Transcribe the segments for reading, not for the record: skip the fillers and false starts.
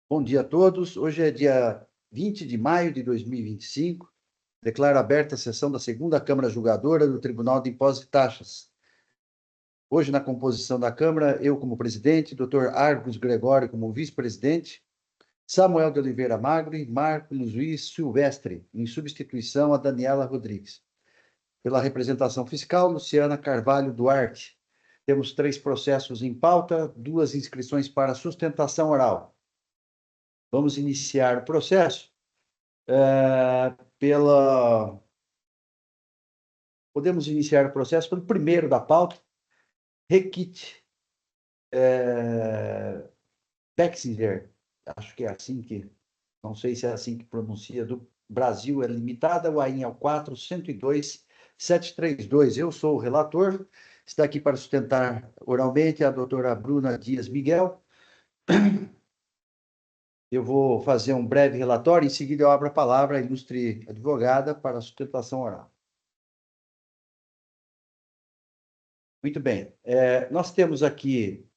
Bom dia a todos. Hoje é dia 20 de maio de 2025. Declaro aberta a sessão da segunda Câmara Julgadora do Tribunal de Impostos e Taxas. Hoje, na composição da Câmara, eu como presidente, Dr. Argos Gregório como vice-presidente, Samuel de Oliveira Magro e Marcos Luiz Silvestre, em substituição a Daniela Rodrigues. Pela representação fiscal, Luciana Carvalho Duarte. Temos 3 processos em pauta, 2 inscrições para sustentação oral. Vamos iniciar o processo Podemos iniciar o processo pelo primeiro da pauta, Requite Bexinger, acho que é assim que, não sei se é assim que pronuncia, do Brasil é limitada, o AIN é o 4.102.732. Eu sou o relator, está aqui para sustentar oralmente a doutora Bruna Dias Miguel. Eu vou fazer um breve relatório, em seguida eu abro a palavra à ilustre advogada para a sustentação oral. Muito bem. Nós temos aqui,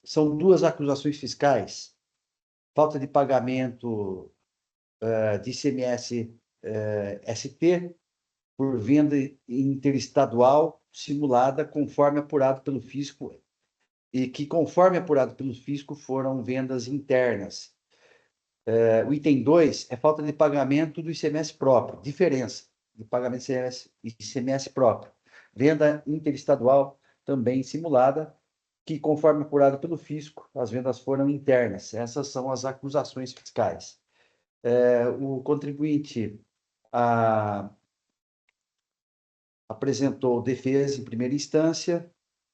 são 2 acusações fiscais, falta de pagamento de ICMS ST por venda interestadual simulada, conforme apurado pelo fisco, e que, conforme apurado pelo fisco, foram vendas internas. O item 2 é falta de pagamento do ICMS próprio, diferença de pagamento de ICMS próprio. Venda interestadual também simulada, que, conforme apurado pelo fisco, as vendas foram internas. Essas são as acusações fiscais. O contribuinte apresentou defesa em primeira instância,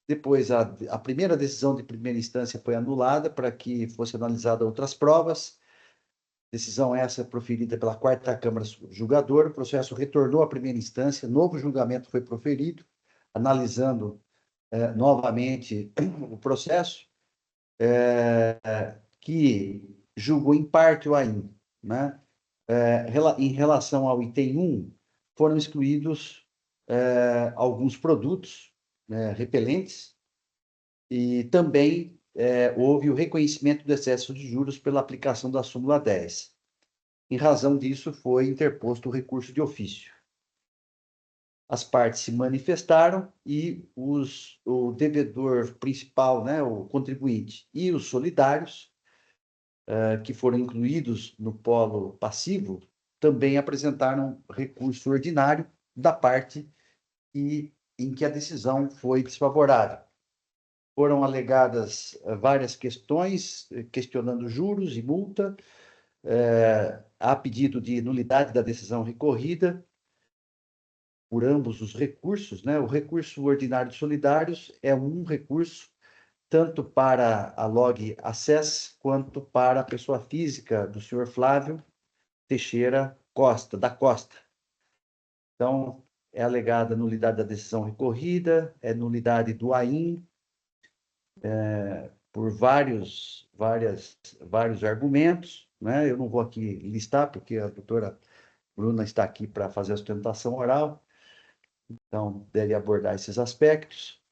depois a primeira decisão de primeira instância foi anulada para que fosse analisada outras provas. Decisão essa proferida pela 4ª Câmara Julgadora, o processo retornou à primeira instância, novo julgamento foi proferido, analisando novamente o processo, que julgou em parte o AIN, né? Em relação ao item 1, foram excluídos alguns produtos repelentes e também houve o reconhecimento do excesso de juros pela aplicação da súmula 10. Em razão disso, foi interposto o recurso de ofício. As partes se manifestaram e o devedor principal, né, o contribuinte, e os solidários, que foram incluídos no polo passivo, também apresentaram recurso ordinário da parte em que a decisão foi desfavorável. Foram alegadas várias questões, questionando juros e multa, a pedido de nulidade da decisão recorrida por ambos os recursos, né? O recurso ordinário de solidários é um recurso tanto para a Log Access quanto para a pessoa física do senhor Flávio Teixeira da Costa. Então, é alegada nulidade da decisão recorrida, é nulidade do AIN, por vários argumentos, né? Eu não vou aqui listar, porque a doutora Bruna está aqui para fazer a sustentação oral, então deve abordar esses aspectos.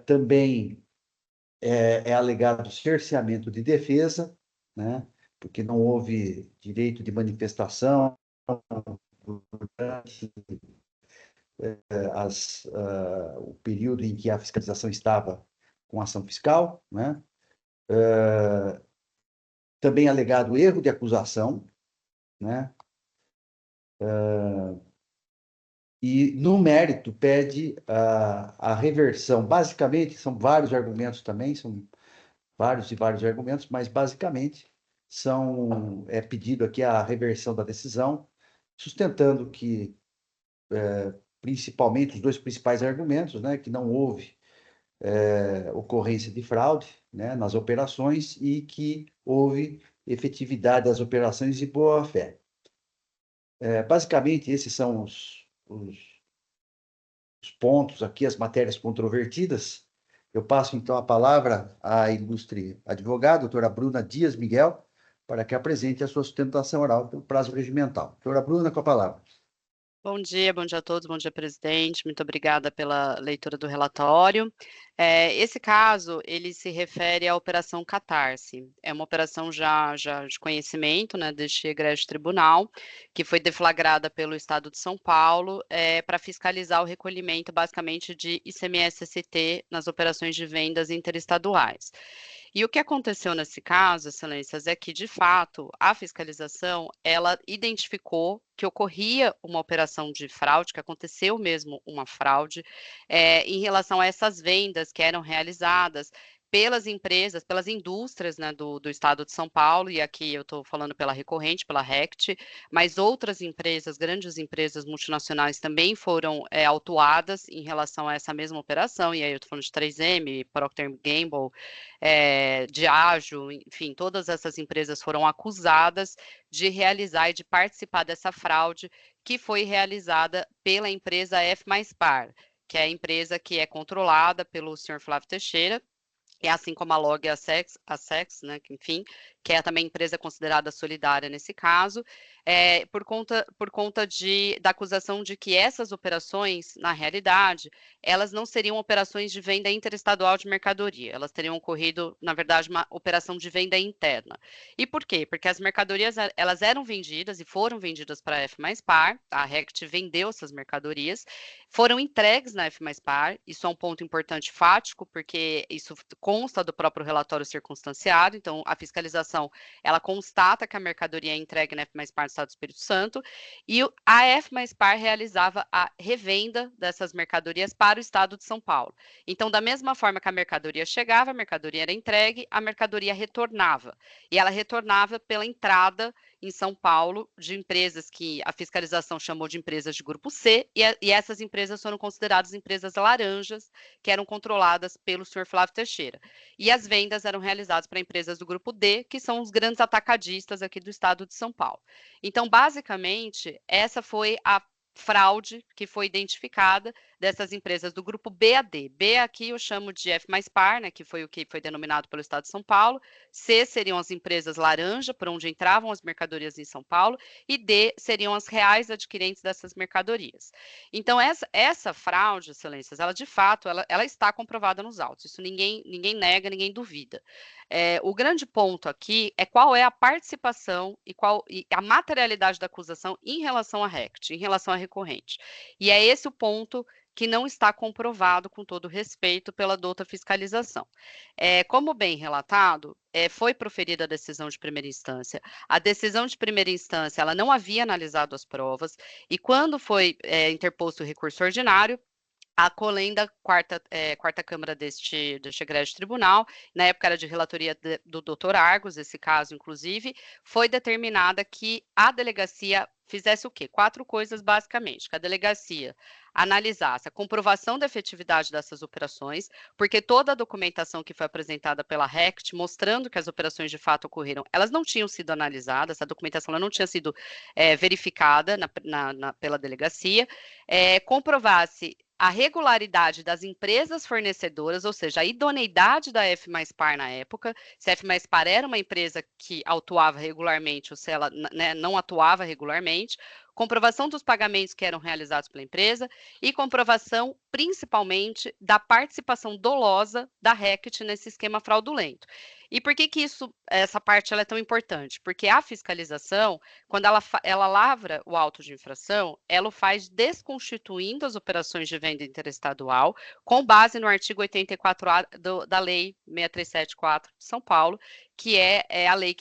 Também é alegado cerceamento de defesa, né? Porque não houve direito de manifestação durante o período em que a fiscalização estava com ação fiscal, né? Também alegado erro de acusação, né? E, no mérito, pede a reversão. Basicamente, são vários argumentos também, são vários e vários argumentos, mas, basicamente, é pedido aqui a reversão da decisão, sustentando que, principalmente, os 2 principais argumentos, né, que não houve ocorrência de fraude, né, nas operações e que houve efetividade das operações e boa-fé. Basicamente, esses são os pontos aqui, as matérias controvertidas. Eu passo, então, a palavra à ilustre advogada, doutora Bruna Dias Miguel, para que apresente a sua sustentação oral pelo prazo regimental. Doutora Bruna, com a palavra. Bom dia a todos, bom dia, presidente. Muito obrigada pela leitura do relatório. Esse caso, ele se refere à Operação Catarse. É uma operação já de conhecimento, né, deste egrégio tribunal, que foi deflagrada pelo Estado de São Paulo, para fiscalizar o recolhimento, basicamente, de ICMS-ST nas operações de vendas interestaduais. E o que aconteceu nesse caso, excelências, é que, de fato, a fiscalização, ela identificou que ocorria uma operação de fraude, que aconteceu mesmo uma fraude, em relação a essas vendas que eram realizadas pelas empresas, pelas indústrias, né, do estado de São Paulo, e aqui eu estou falando pela recorrente, pela RECT, mas outras empresas, grandes empresas multinacionais também foram autuadas em relação a essa mesma operação, e aí eu estou falando de 3M, Procter Gamble, Diageo, enfim, todas essas empresas foram acusadas de realizar e de participar dessa fraude que foi realizada pela empresa F mais Par, que é a empresa que é controlada pelo senhor Flávio Teixeira, e assim como a Log e a Sex, né, que, enfim, que é também empresa considerada solidária nesse caso, por conta da acusação de que essas operações, na realidade, elas não seriam operações de venda interestadual de mercadoria, elas teriam ocorrido, na verdade, uma operação de venda interna. E por quê? Porque as mercadorias, elas eram vendidas e foram vendidas para a F mais Par, a RECT vendeu essas mercadorias, foram entregues na F mais Par, isso é um ponto importante fático, porque isso consta do próprio relatório circunstanciado, então a fiscalização, ela constata que a mercadoria é entregue na F mais Par do Estado do Espírito Santo, e a F mais Par realizava a revenda dessas mercadorias para o Estado de São Paulo. Então, da mesma forma que a mercadoria chegava, a mercadoria era entregue, a mercadoria retornava, e ela retornava pela entrada em São Paulo de empresas que a fiscalização chamou de empresas de grupo C, e essas empresas foram consideradas empresas laranjas, que eram controladas pelo senhor Flávio Teixeira. E as vendas eram realizadas para empresas do grupo D, que são os grandes atacadistas aqui do estado de São Paulo. Então, basicamente, essa foi a fraude que foi identificada dessas empresas do grupo BAD. B aqui eu chamo de F mais Par, né, que foi o que foi denominado pelo Estado de São Paulo. C seriam as empresas laranja, por onde entravam as mercadorias em São Paulo, e D seriam as reais adquirentes dessas mercadorias. Então, essa fraude, excelências, ela de fato, ela está comprovada nos autos, isso ninguém nega, ninguém duvida. O grande ponto aqui é qual é a participação e a materialidade da acusação em relação à RECT, em relação à recorrente. E é esse o ponto que não está comprovado, com todo respeito, pela douta fiscalização. Como bem relatado, foi proferida a decisão de primeira instância. A decisão de primeira instância, ela não havia analisado as provas, e quando foi interposto o recurso ordinário, a Colém da quarta Câmara deste egrégio tribunal, na época era de relatoria do doutor Argos, esse caso, inclusive, foi determinada que a delegacia fizesse o quê? 4 coisas, basicamente. Que a delegacia analisasse a comprovação da efetividade dessas operações, porque toda a documentação que foi apresentada pela RECT, mostrando que as operações de fato ocorreram, elas não tinham sido analisadas, essa documentação ela não tinha sido verificada pela delegacia, comprovasse a regularidade das empresas fornecedoras, ou seja, a idoneidade da F mais Par na época, se a F mais Par era uma empresa que atuava regularmente ou se ela, né, não atuava regularmente, comprovação dos pagamentos que eram realizados pela empresa e comprovação, principalmente, da participação dolosa da RECT nesse esquema fraudulento. E por que essa parte ela é tão importante? Porque a fiscalização, quando ela lavra o auto de infração, ela o faz desconstituindo as operações de venda interestadual, com base no artigo 84A da Lei 6374 de São Paulo, que é a lei,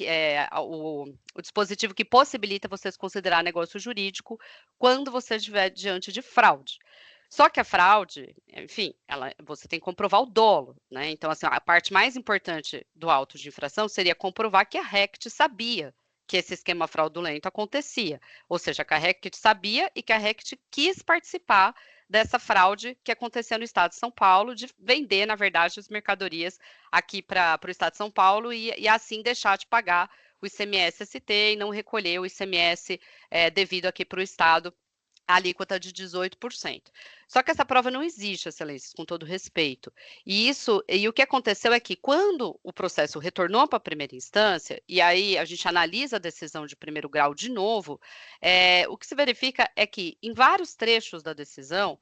o dispositivo que possibilita vocês considerar negócio jurídico quando você estiver diante de fraude. Só que a fraude, enfim, você tem que comprovar o dolo, né? Então, assim, a parte mais importante do auto de infração seria comprovar que a RECT sabia que esse esquema fraudulento acontecia, ou seja, que a RECT sabia e que a RECT quis participar dessa fraude que acontecia no estado de São Paulo, de vender, na verdade, as mercadorias aqui para o estado de São Paulo e assim deixar de pagar o ICMS-ST e não recolher o ICMS devido aqui para o estado, a alíquota de 18%. Só que essa prova não existe, excelências, com todo respeito. E o que aconteceu é que quando o processo retornou para a primeira instância, e aí a gente analisa a decisão de primeiro grau de novo, o que se verifica é que em vários trechos da decisão,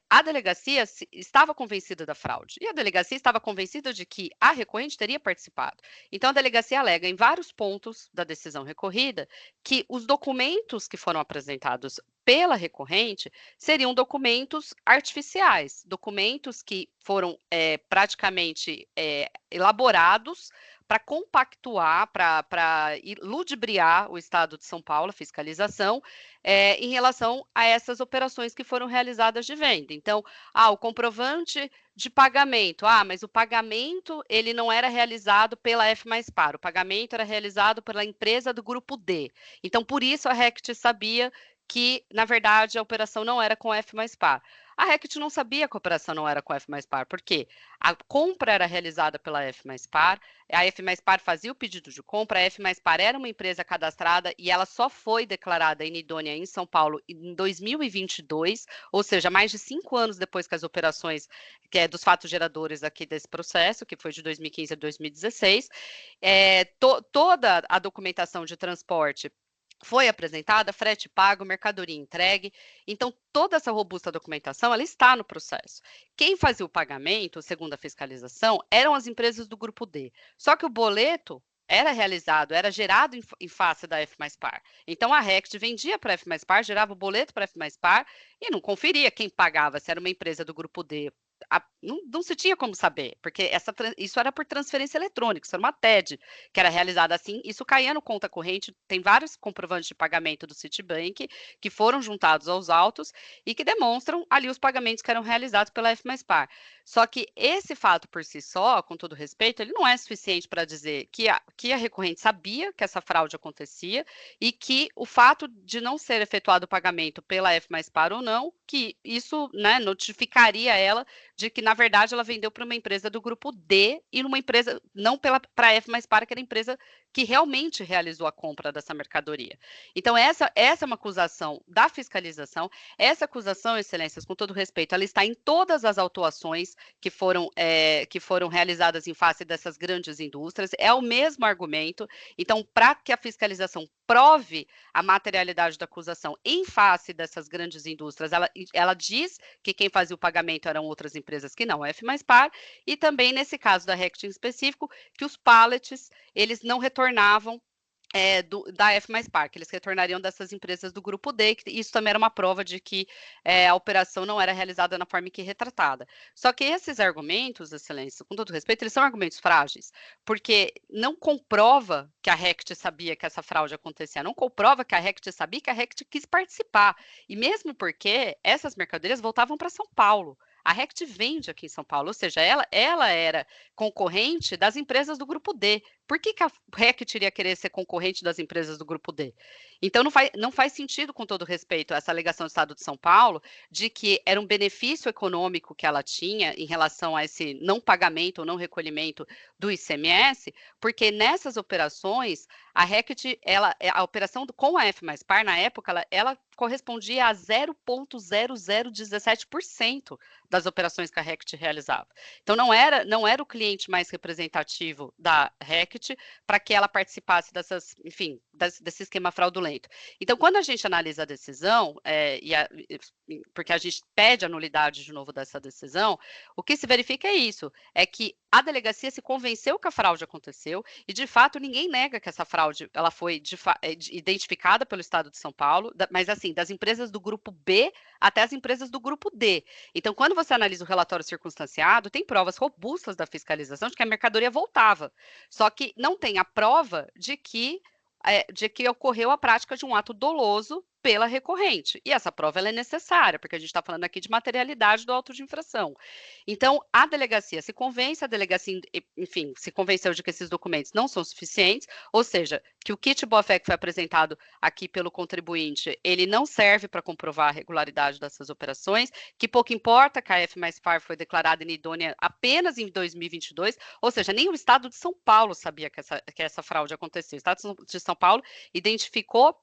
a delegacia estava convencida da fraude, e a delegacia estava convencida de que a recorrente teria participado. Então, a delegacia alega em vários pontos da decisão recorrida que os documentos que foram apresentados pela recorrente seriam documentos artificiais, documentos que foram praticamente elaborados para compactuar, para ludibriar o Estado de São Paulo, a fiscalização, em relação a essas operações que foram realizadas de venda. Então, o comprovante de pagamento. Mas o pagamento ele não era realizado pela F mais Par, o pagamento era realizado pela empresa do grupo D. Então, por isso a RECT sabia que, na verdade, a operação não era com a F mais Par. A RECT não sabia que a operação não era com a F mais Par, porque a compra era realizada pela F mais Par, a F mais Par fazia o pedido de compra, a F mais Par era uma empresa cadastrada e ela só foi declarada inidônea em São Paulo em 2022, ou seja, mais de 5 anos depois que as operações dos fatos geradores aqui desse processo, que foi de 2015 a 2016, toda a documentação de transporte foi apresentada, frete pago, mercadoria entregue. Então, toda essa robusta documentação, ela está no processo. Quem fazia o pagamento, segundo a fiscalização, eram as empresas do grupo D. Só que o boleto era realizado, era gerado em face da F mais Par. Então, a RECT vendia para a F mais Par, gerava o boleto para a F mais Par e não conferia quem pagava, se era uma empresa do grupo D. Não se tinha como saber, porque isso era por transferência eletrônica, isso era uma TED que era realizada assim, isso caía no conta corrente, tem vários comprovantes de pagamento do Citibank que foram juntados aos autos e que demonstram ali os pagamentos que eram realizados pela F mais Par. Só que esse fato por si só, com todo respeito, ele não é suficiente para dizer que a recorrente sabia que essa fraude acontecia e que o fato de não ser efetuado o pagamento pela F mais Par ou não, que isso, né, notificaria ela de que, na verdade, ela vendeu para uma empresa do grupo D e numa empresa, não para a F mais Par, que era a empresa que realmente realizou a compra dessa mercadoria. Então, essa é uma acusação da fiscalização. Essa acusação, excelências, com todo respeito, ela está em todas as autuações que foram realizadas em face dessas grandes indústrias. É o mesmo argumento. Então, para que a fiscalização prove a materialidade da acusação em face dessas grandes indústrias, ela diz que quem fazia o pagamento eram outras empresas que não a F mais Par, e também nesse caso da RECT em específico, que os pallets, eles não retornavam da F mais Par, que eles retornariam dessas empresas do grupo D, que isso também era uma prova de que a operação não era realizada na forma que retratada. Só que esses argumentos, excelência, com todo respeito, eles são argumentos frágeis, porque não comprova que a RECT sabia que essa fraude acontecia, não comprova que a RECT sabia que a RECT quis participar, e mesmo porque essas mercadorias voltavam para São Paulo. A RECT vende aqui em São Paulo, ou seja, ela era concorrente das empresas do grupo D. Por que a RECT iria querer ser concorrente das empresas do grupo D? Então, não faz sentido, com todo respeito, essa alegação do Estado de São Paulo de que era um benefício econômico que ela tinha em relação a esse não pagamento ou não recolhimento do ICMS, porque nessas operações, a RECT, a operação com a F mais Par, na época, ela correspondia a 0,0017% das operações que a RECT realizava. Então, não era o cliente mais representativo da RECT para que ela participasse desse esquema fraudulento. Então, quando a gente analisa a decisão, porque a gente pede a nulidade de novo dessa decisão, o que se verifica é isso, é que a delegacia se convenceu que a fraude aconteceu e, de fato, ninguém nega que essa fraude ela foi identificada pelo Estado de São Paulo, mas, assim, das empresas do grupo B até as empresas do grupo D. Então, quando você analisa o relatório circunstanciado, tem provas robustas da fiscalização de que a mercadoria voltava. Só que não tem a prova de que ocorreu a prática de um ato doloso pela recorrente. E essa prova ela é necessária, porque a gente está falando aqui de materialidade do auto de infração. Então, a delegacia se convence, a delegacia, enfim, se convenceu de que esses documentos não são suficientes, ou seja, que o kit boa-fé que foi apresentado aqui pelo contribuinte, ele não serve para comprovar a regularidade dessas operações, que pouco importa que a F mais Par foi declarada inidônea apenas em 2022, ou seja, nem o Estado de São Paulo sabia que essa fraude aconteceu. O Estado de São Paulo identificou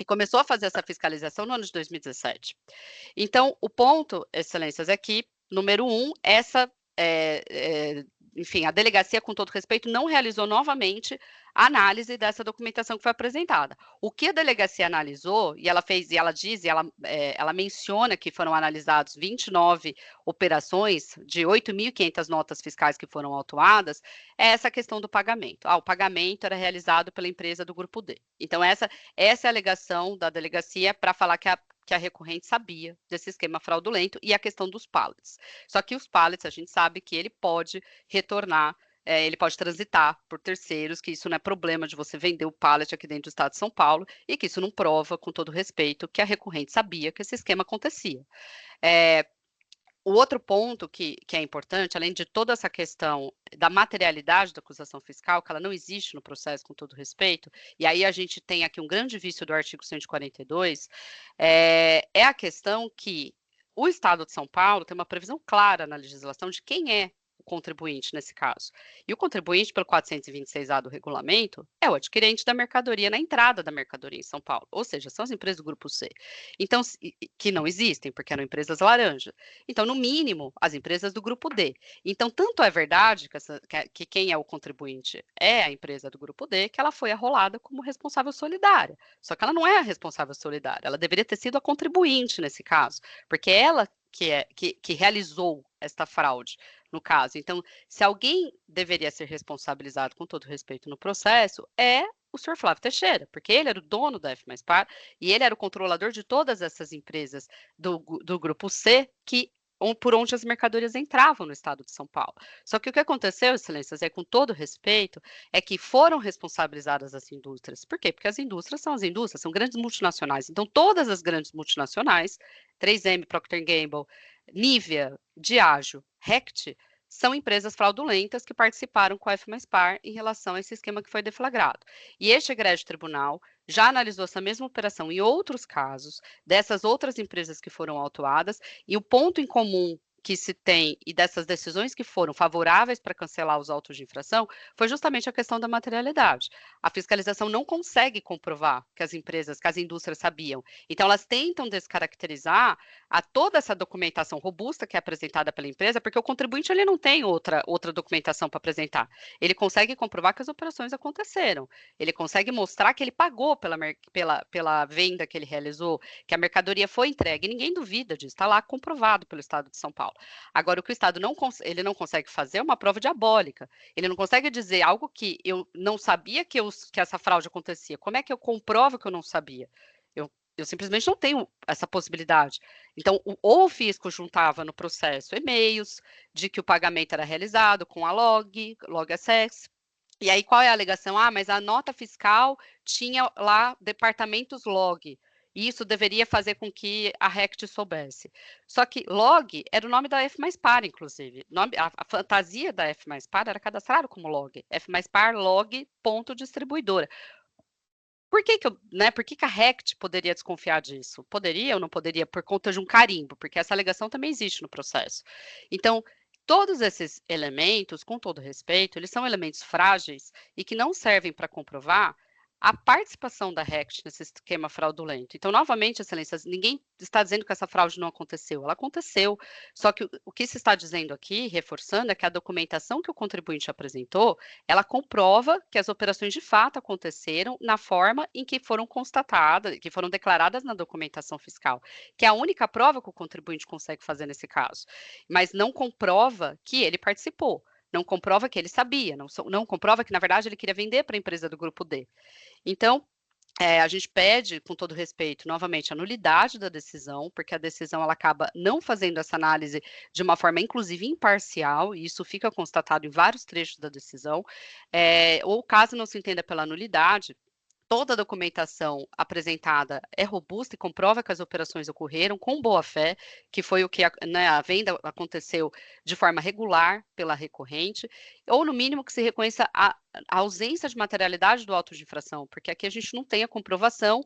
e começou a fazer essa fiscalização no ano de 2017. Então, o ponto, excelências, é que, número 1, essa enfim, a delegacia, com todo respeito, não realizou novamente a análise dessa documentação que foi apresentada. O que a delegacia analisou, e ela fez, e ela diz, e ela menciona que foram analisados 29 operações de 8.500 notas fiscais que foram autuadas, é essa questão do pagamento. O pagamento era realizado pela empresa do Grupo D. Então, essa é a alegação da delegacia para falar que a recorrente sabia desse esquema fraudulento e a questão dos pallets. Só que os pallets, a gente sabe que ele pode retornar, ele pode transitar por terceiros, que isso não é problema de você vender o pallet aqui dentro do estado de São Paulo, e que isso não prova, com todo respeito, que a recorrente sabia que esse esquema acontecia. O outro ponto que é importante, além de toda essa questão da materialidade da acusação fiscal, que ela não existe no processo, com todo respeito, e aí a gente tem aqui um grande vício do artigo 142, é a questão que o Estado de São Paulo tem uma previsão clara na legislação de quem é o contribuinte nesse caso. E o contribuinte, pelo 426A do regulamento, é o adquirente da mercadoria na entrada da mercadoria em São Paulo, ou seja, são as empresas do Grupo C. Então, que não existem, porque eram empresas laranja. Então, no mínimo, as empresas do Grupo D. Então, tanto é verdade que quem é o contribuinte é a empresa do Grupo D, que ela foi arrolada como responsável solidária. Só que ela não é a responsável solidária, ela deveria ter sido a contribuinte nesse caso, porque ela que realizou esta fraude, no caso. Então, se alguém deveria ser responsabilizado, com todo respeito, no processo, é o senhor Flávio Teixeira, porque ele era o dono da F mais Par e ele era o controlador de todas essas empresas do Grupo C por onde as mercadorias entravam no estado de São Paulo. Só que o que aconteceu, excelências, com todo respeito, é que foram responsabilizadas as indústrias. Por quê? Porque as indústrias, são grandes multinacionais. Então, todas as grandes multinacionais, 3M, Procter & Gamble, Nivea, Diageo, Rect, são empresas fraudulentas que participaram com a F mais Par em relação a esse esquema que foi deflagrado. E este egrégio tribunal já analisou essa mesma operação em outros casos, dessas outras empresas que foram autuadas, e o ponto em comum que se tem e dessas decisões que foram favoráveis para cancelar os autos de infração foi justamente a questão da materialidade. A fiscalização não consegue comprovar que as indústrias sabiam. Então, elas tentam descaracterizar toda essa documentação robusta que é apresentada pela empresa, porque o contribuinte ele não tem outra documentação para apresentar. Ele consegue comprovar que as operações aconteceram. Ele consegue mostrar que ele pagou pela venda que ele realizou, que a mercadoria foi entregue. Ninguém duvida disso, está lá comprovado pelo Estado de São Paulo. Agora, o que o Estado não consegue fazer é uma prova diabólica. Ele não consegue dizer algo que eu não sabia que essa fraude acontecia. Como é que eu comprovo que eu não sabia? Eu simplesmente não tenho essa possibilidade. Então, ou o fisco juntava no processo e-mails de que o pagamento era realizado com a LogAccess. E aí, qual é a alegação? Mas a nota fiscal tinha lá departamentos log. E isso deveria fazer com que a Rect soubesse. Só que log era o nome da F mais Par, inclusive. A fantasia da F mais Par era cadastrado como log. F mais Par log ponto distribuidora. Por que a Rect poderia desconfiar disso? Poderia ou não poderia por conta de um carimbo? Porque essa alegação também existe no processo. Então, todos esses elementos, com todo respeito, eles são elementos frágeis e que não servem para comprovar a participação da Rect nesse esquema fraudulento. Então, novamente, excelências, ninguém está dizendo que essa fraude não aconteceu, ela aconteceu. Só que o que se está dizendo aqui, reforçando, é que a documentação que o contribuinte apresentou, ela comprova que as operações de fato aconteceram na forma em que foram constatadas, que foram declaradas na documentação fiscal, que é a única prova que o contribuinte consegue fazer nesse caso, mas não comprova que ele participou. Não comprova que ele sabia, não comprova que, na verdade, ele queria vender para a empresa do Grupo D. Então, a gente pede, com todo respeito, novamente, a nulidade da decisão, porque a decisão ela acaba não fazendo essa análise de uma forma, inclusive, imparcial, e isso fica constatado em vários trechos da decisão, ou caso não se entenda pela nulidade, toda a documentação apresentada é robusta e comprova que as operações ocorreram com boa-fé, que foi o que a venda aconteceu de forma regular pela recorrente, ou no mínimo que se reconheça a ausência de materialidade do auto de infração, porque aqui a gente não tem a comprovação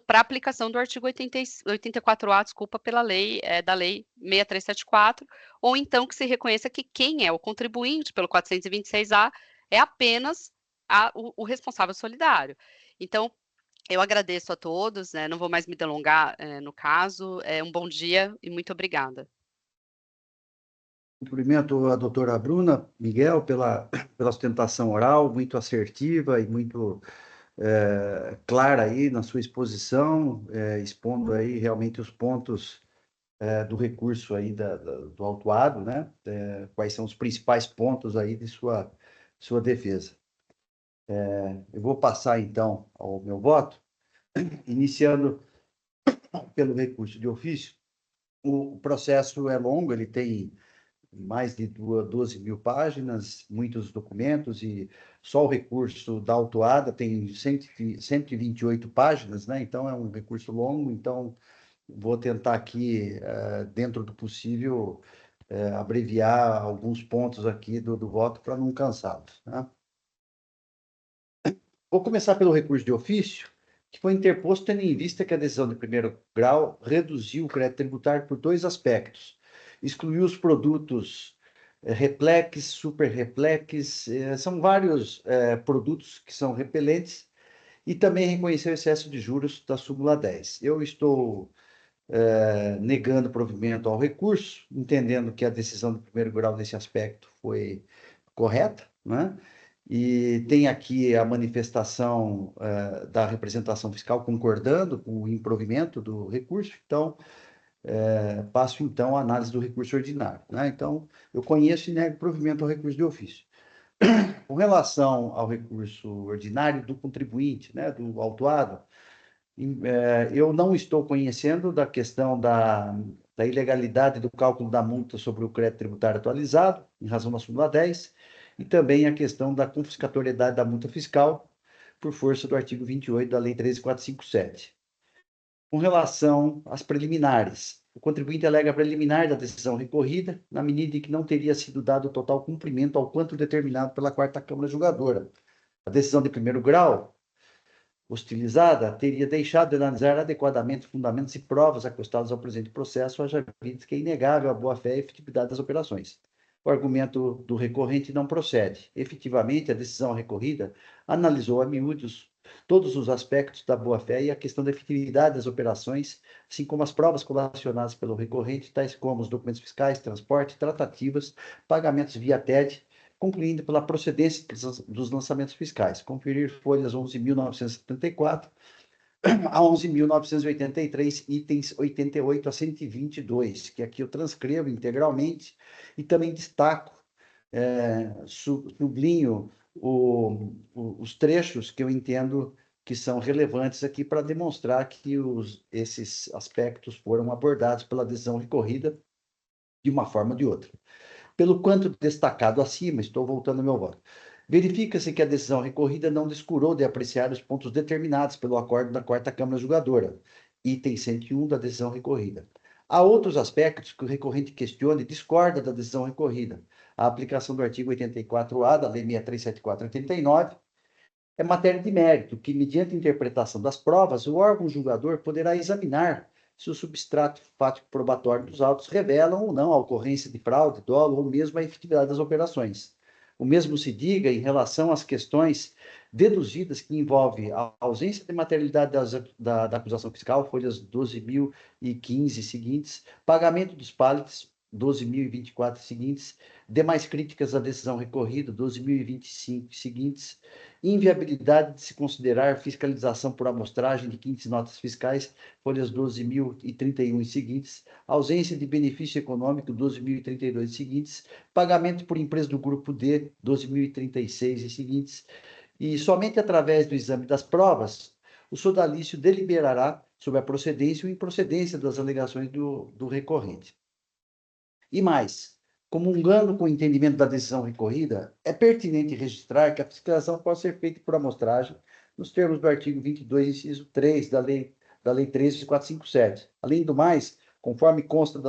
para aplicação do artigo 84A, desculpa, pela lei, da lei 6374, ou então que se reconheça que quem é o contribuinte pelo 426A é apenas o responsável solidário. Então, eu agradeço a todos, não vou mais me delongar no caso. Um bom dia e muito obrigada. Cumprimento a doutora Bruna Miguel pela sustentação oral, muito assertiva e muito clara aí na sua exposição, expondo aí realmente os pontos do recurso aí do autuado, né? Quais são os principais pontos aí de sua defesa. Eu vou passar, então, ao meu voto, iniciando pelo recurso de ofício. O processo é longo, ele tem mais de 12 mil páginas, muitos documentos, e só o recurso da autuada tem 128 páginas, né? Então, é um recurso longo, então vou tentar aqui, dentro do possível, abreviar alguns pontos aqui do voto para não cansá-los, né? Vou começar pelo recurso de ofício, que foi interposto tendo em vista que a decisão de primeiro grau reduziu o crédito tributário por dois aspectos. Excluiu os produtos Replex, Super Replex, são vários produtos que são repelentes, e também reconheceu o excesso de juros da súmula 10. Eu estou negando provimento ao recurso, entendendo que a decisão do primeiro grau nesse aspecto foi correta, né? E tem aqui a manifestação da representação fiscal concordando com o improvimento do recurso, então passo então a análise do recurso ordinário, né? Então, eu conheço e nego provimento ao recurso de ofício. Com relação ao recurso ordinário do contribuinte, né, do autuado, eu não estou conhecendo da questão da ilegalidade do cálculo da multa sobre o crédito tributário atualizado, em razão da súmula 10, e também a questão da confiscatoriedade da multa fiscal, por força do artigo 28 da Lei 13.457. Com relação às preliminares, o contribuinte alega a preliminar da decisão recorrida, na medida em que não teria sido dado total cumprimento ao quanto determinado pela quarta Câmara Julgadora. A decisão de primeiro grau hostilizada teria deixado de analisar adequadamente fundamentos e provas acostados ao presente processo, haja visto que é inegável a boa-fé e efetividade das operações. O argumento do recorrente não procede. Efetivamente, a decisão recorrida analisou a miúdos todos os aspectos da boa-fé e a questão da efetividade das operações, assim como as provas colacionadas pelo recorrente, tais como os documentos fiscais, transporte, tratativas, pagamentos via TED, concluindo pela procedência dos lançamentos fiscais. Conferir folhas 11.974 a 11.983, itens 88 a 122, que aqui eu transcrevo integralmente e também destaco, sublinho os trechos que eu entendo que são relevantes aqui para demonstrar que esses aspectos foram abordados pela decisão recorrida de uma forma ou de outra. Pelo quanto destacado acima, estou voltando ao meu voto. Verifica-se que a decisão recorrida não descurou de apreciar os pontos determinados pelo acordo da quarta Câmara Julgadora, item 101 da decisão recorrida. Há outros aspectos que o recorrente questiona e discorda da decisão recorrida. A aplicação do artigo 84-A da Lei 6374/89 é matéria de mérito, que, mediante interpretação das provas, o órgão julgador poderá examinar se o substrato fático probatório dos autos revelam ou não a ocorrência de fraude, dolo ou mesmo a efetividade das operações. O mesmo se diga em relação às questões deduzidas que envolvem a ausência de materialidade da acusação fiscal, folhas 12.015 seguintes, pagamento dos pallets, 12.024 seguintes, demais críticas à decisão recorrida, 12.025 seguintes, inviabilidade de se considerar fiscalização por amostragem de quintas notas fiscais, folhas 12.031 e seguintes, ausência de benefício econômico, 12.032 e seguintes, pagamento por empresa do grupo D, 12.036 e seguintes, e somente através do exame das provas, o sodalício deliberará sobre a procedência ou improcedência das alegações do recorrente. E mais, comungando com o entendimento da decisão recorrida, é pertinente registrar que a fiscalização pode ser feita por amostragem nos termos do artigo 22, inciso 3 da Lei 13.457. Além do mais, conforme consta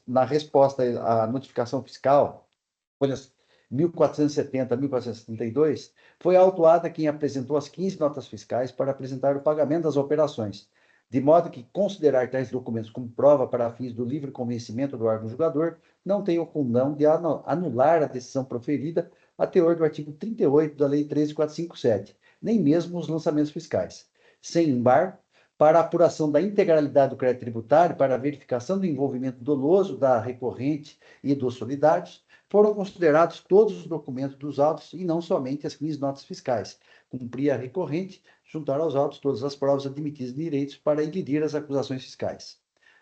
na resposta à notificação fiscal, folhas 1470 a 1472, foi autuada quem apresentou as 15 notas fiscais para apresentar o pagamento das operações, de modo que considerar tais documentos como prova para fins do livre convencimento do órgão julgador não tem o condão de anular a decisão proferida a teor do artigo 38 da Lei 13.457, nem mesmo os lançamentos fiscais. Sem embargo, para a apuração da integralidade do crédito tributário, para a verificação do envolvimento doloso da recorrente e dos solidários, foram considerados todos os documentos dos autos e não somente as 15 notas fiscais. Cumpria a recorrente juntar aos autos todas as provas admitidas de direitos para inquirir as acusações fiscais.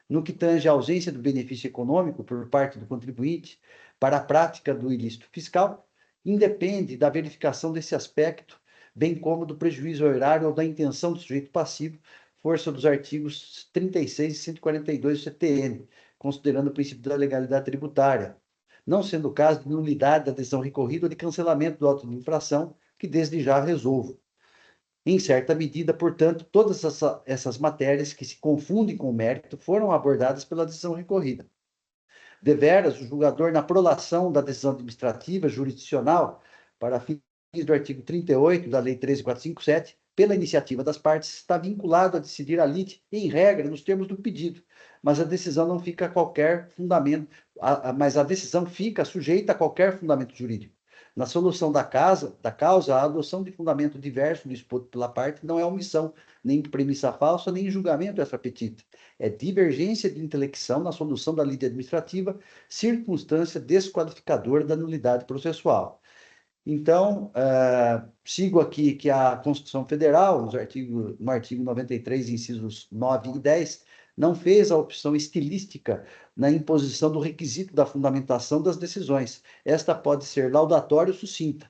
No que tange à ausência do benefício econômico por parte do contribuinte para a prática do ilícito fiscal, independe da verificação desse aspecto, bem como do prejuízo horário ou da intenção do sujeito passivo, força dos artigos 36 e 142 do CTN, considerando o princípio da legalidade tributária, não sendo o caso de nulidade da decisão recorrida ou de cancelamento do auto de infração, que desde já resolvo. Em certa medida, portanto, todas essas matérias que se confundem com o mérito foram abordadas pela decisão recorrida. Deveras, o julgador, na prolação da decisão administrativa jurisdicional, para fins do artigo 38 da Lei 13.457, pela iniciativa das partes, está vinculado a decidir a lite, em regra, nos termos do pedido, mas a decisão não fica a qualquer fundamento, mas a decisão fica sujeita a qualquer fundamento jurídico. Na solução da causa, a adoção de fundamento diverso do exposto pela parte não é omissão, nem premissa falsa, nem julgamento extra petita. É divergência de intelecção na solução da lide administrativa, circunstância desqualificadora da nulidade processual. Então, sigo aqui que a Constituição Federal, no artigo 93, incisos 9 e 10, não fez a opção estilística na imposição do requisito da fundamentação das decisões. Esta pode ser laudatória ou sucinta.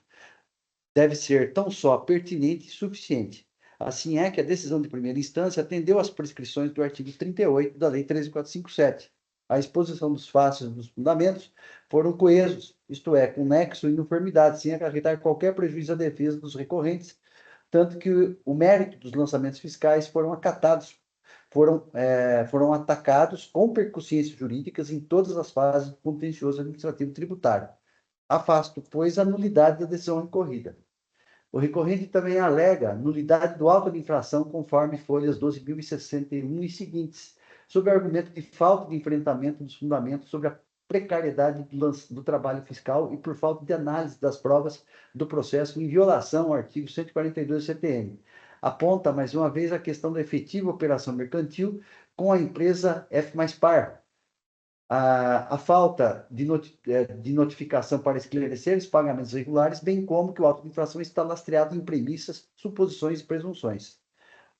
Deve ser tão só pertinente e suficiente. Assim é que a decisão de primeira instância atendeu às prescrições do artigo 38 da Lei 13.457. A exposição dos fatos e dos fundamentos foram coesos, isto é, com nexo e uniformidade, sem acarretar qualquer prejuízo à defesa dos recorrentes, tanto que o mérito dos lançamentos fiscais foram acatados, foram atacados com percussões jurídicas em todas as fases do contencioso administrativo tributário. Afasto, pois, a nulidade da decisão recorrida. O recorrente também alega nulidade do auto de infração conforme folhas 12.061 e seguintes, sob o argumento de falta de enfrentamento dos fundamentos sobre a precariedade do trabalho fiscal e por falta de análise das provas do processo em violação ao artigo 142 do CTN. Aponta, mais uma vez, a questão da efetiva operação mercantil com a empresa F mais Par, a falta de notificação para esclarecer os pagamentos regulares, bem como que o auto de infração está lastreado em premissas, suposições e presunções.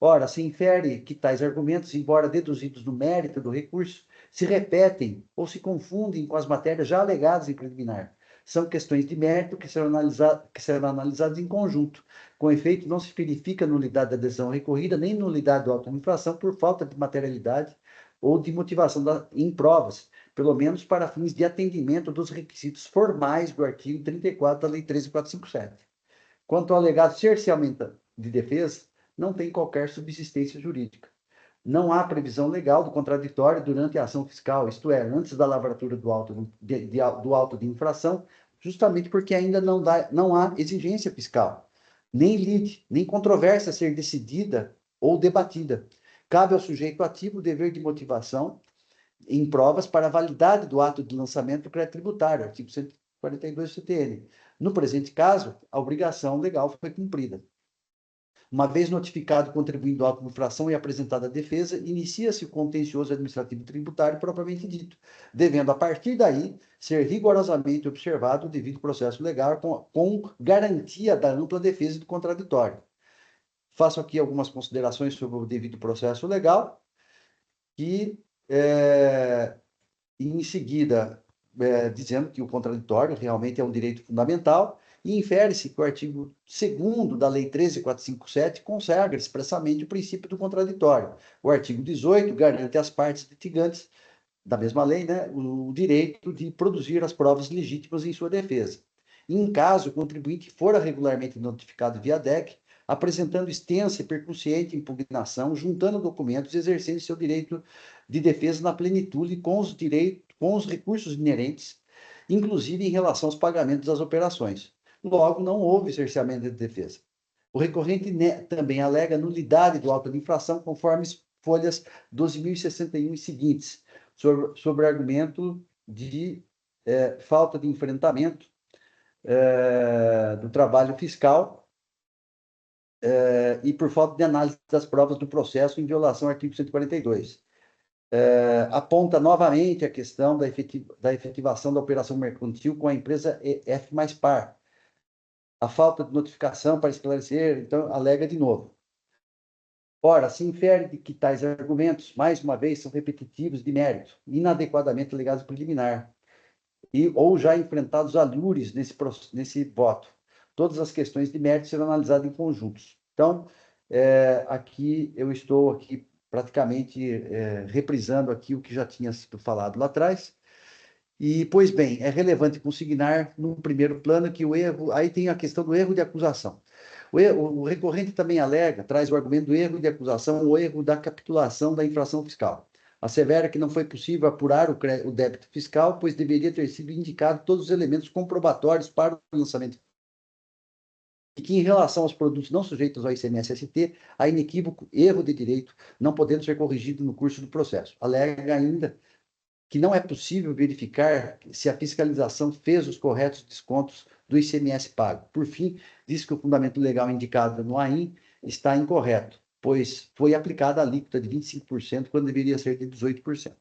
Ora, se infere que tais argumentos, embora deduzidos do mérito do recurso, se repetem ou se confundem com as matérias já alegadas em preliminar. São questões de mérito que serão analisadas em conjunto. Com efeito, não se verifica nulidade da decisão recorrida, nem nulidade do auto de infração por falta de materialidade ou de motivação em provas, pelo menos para fins de atendimento dos requisitos formais do artigo 34 da Lei 13.457. Quanto ao alegado cerceamento de defesa, não tem qualquer subsistência jurídica. Não há previsão legal do contraditório durante a ação fiscal, isto é, antes da lavratura do auto de infração, justamente porque ainda não há exigência fiscal, nem lide, nem controvérsia a ser decidida ou debatida. Cabe ao sujeito ativo o dever de motivação em provas para a validade do ato de lançamento do crédito tributário, artigo 142 do CTN. No presente caso, a obrigação legal foi cumprida. Uma vez notificado o contribuinte do auto de infração e apresentada a defesa, inicia-se o contencioso administrativo tributário propriamente dito, devendo, a partir daí, ser rigorosamente observado o devido processo legal com garantia da ampla defesa do contraditório. Faço aqui algumas considerações sobre o devido processo legal, que, em seguida, dizendo que o contraditório realmente é um direito fundamental, e infere-se que o artigo 2º da Lei 13.457 consagra expressamente o princípio do contraditório. O artigo 18 garante às partes litigantes da mesma lei, né, o direito de produzir as provas legítimas em sua defesa. E, em caso o contribuinte fora regularmente notificado via DEC, apresentando extensa e percussiente impugnação, juntando documentos e exercendo seu direito de defesa na plenitude com os recursos inerentes, inclusive em relação aos pagamentos das operações. Logo, não houve cerceamento de defesa. O recorrente também alega nulidade do auto de infração conforme folhas 12.061 e seguintes, sobre argumento de falta de enfrentamento do trabalho fiscal e por falta de análise das provas do processo em violação ao artigo 142. Aponta novamente a questão da efetivação da operação mercantil com a empresa F mais par. A falta de notificação para esclarecer, então, alega de novo. Ora, se infere de que tais argumentos, mais uma vez, são repetitivos de mérito, inadequadamente alegados preliminar, ou já enfrentados alures nesse voto. Todas as questões de mérito serão analisadas em conjuntos. Então, aqui eu estou aqui praticamente reprisando aqui o que já tinha sido falado lá atrás. E, pois bem, é relevante consignar, no primeiro plano, que o erro... Aí tem a questão do erro de acusação. O recorrente também alega, traz o argumento do erro de acusação, o erro da capitulação da infração fiscal. Assevera que não foi possível apurar o débito fiscal, pois deveria ter sido indicado todos os elementos comprobatórios para o lançamento. E que, em relação aos produtos não sujeitos ao ICMS-ST, há inequívoco erro de direito, não podendo ser corrigido no curso do processo. Alega ainda que não é possível verificar se a fiscalização fez os corretos descontos do ICMS pago. Por fim, diz que o fundamento legal indicado no AIM está incorreto, pois foi aplicada a alíquota de 25% quando deveria ser de 18%.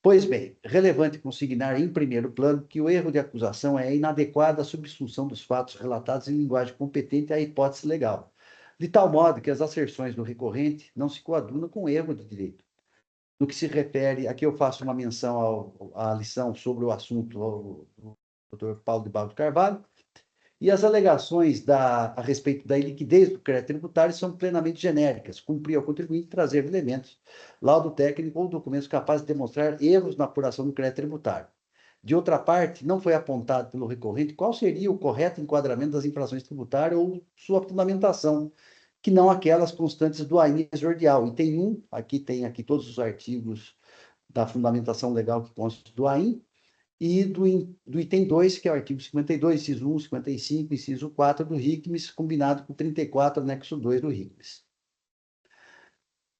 Pois bem, relevante consignar em primeiro plano que o erro de acusação é inadequada à subsunção dos fatos relatados em linguagem competente à hipótese legal, de tal modo que as asserções do recorrente não se coadunam com o erro de direito. No que se refere, aqui eu faço uma menção à lição sobre o assunto do Dr. Paulo de Barros Carvalho, e as alegações a respeito da iliquidez do crédito tributário são plenamente genéricas, cumprir ao contribuinte trazer elementos, laudo técnico ou documentos capazes de demonstrar erros na apuração do crédito tributário. De outra parte, não foi apontado pelo recorrente qual seria o correto enquadramento das infrações tributárias ou sua fundamentação, que não aquelas constantes do AIN exordial. E tem aqui todos os artigos da fundamentação legal que constam do AIN, e do item 2, que é o artigo 52, inciso 1, 55, inciso 4 do RICMES, combinado com 34, anexo 2 do RICMES.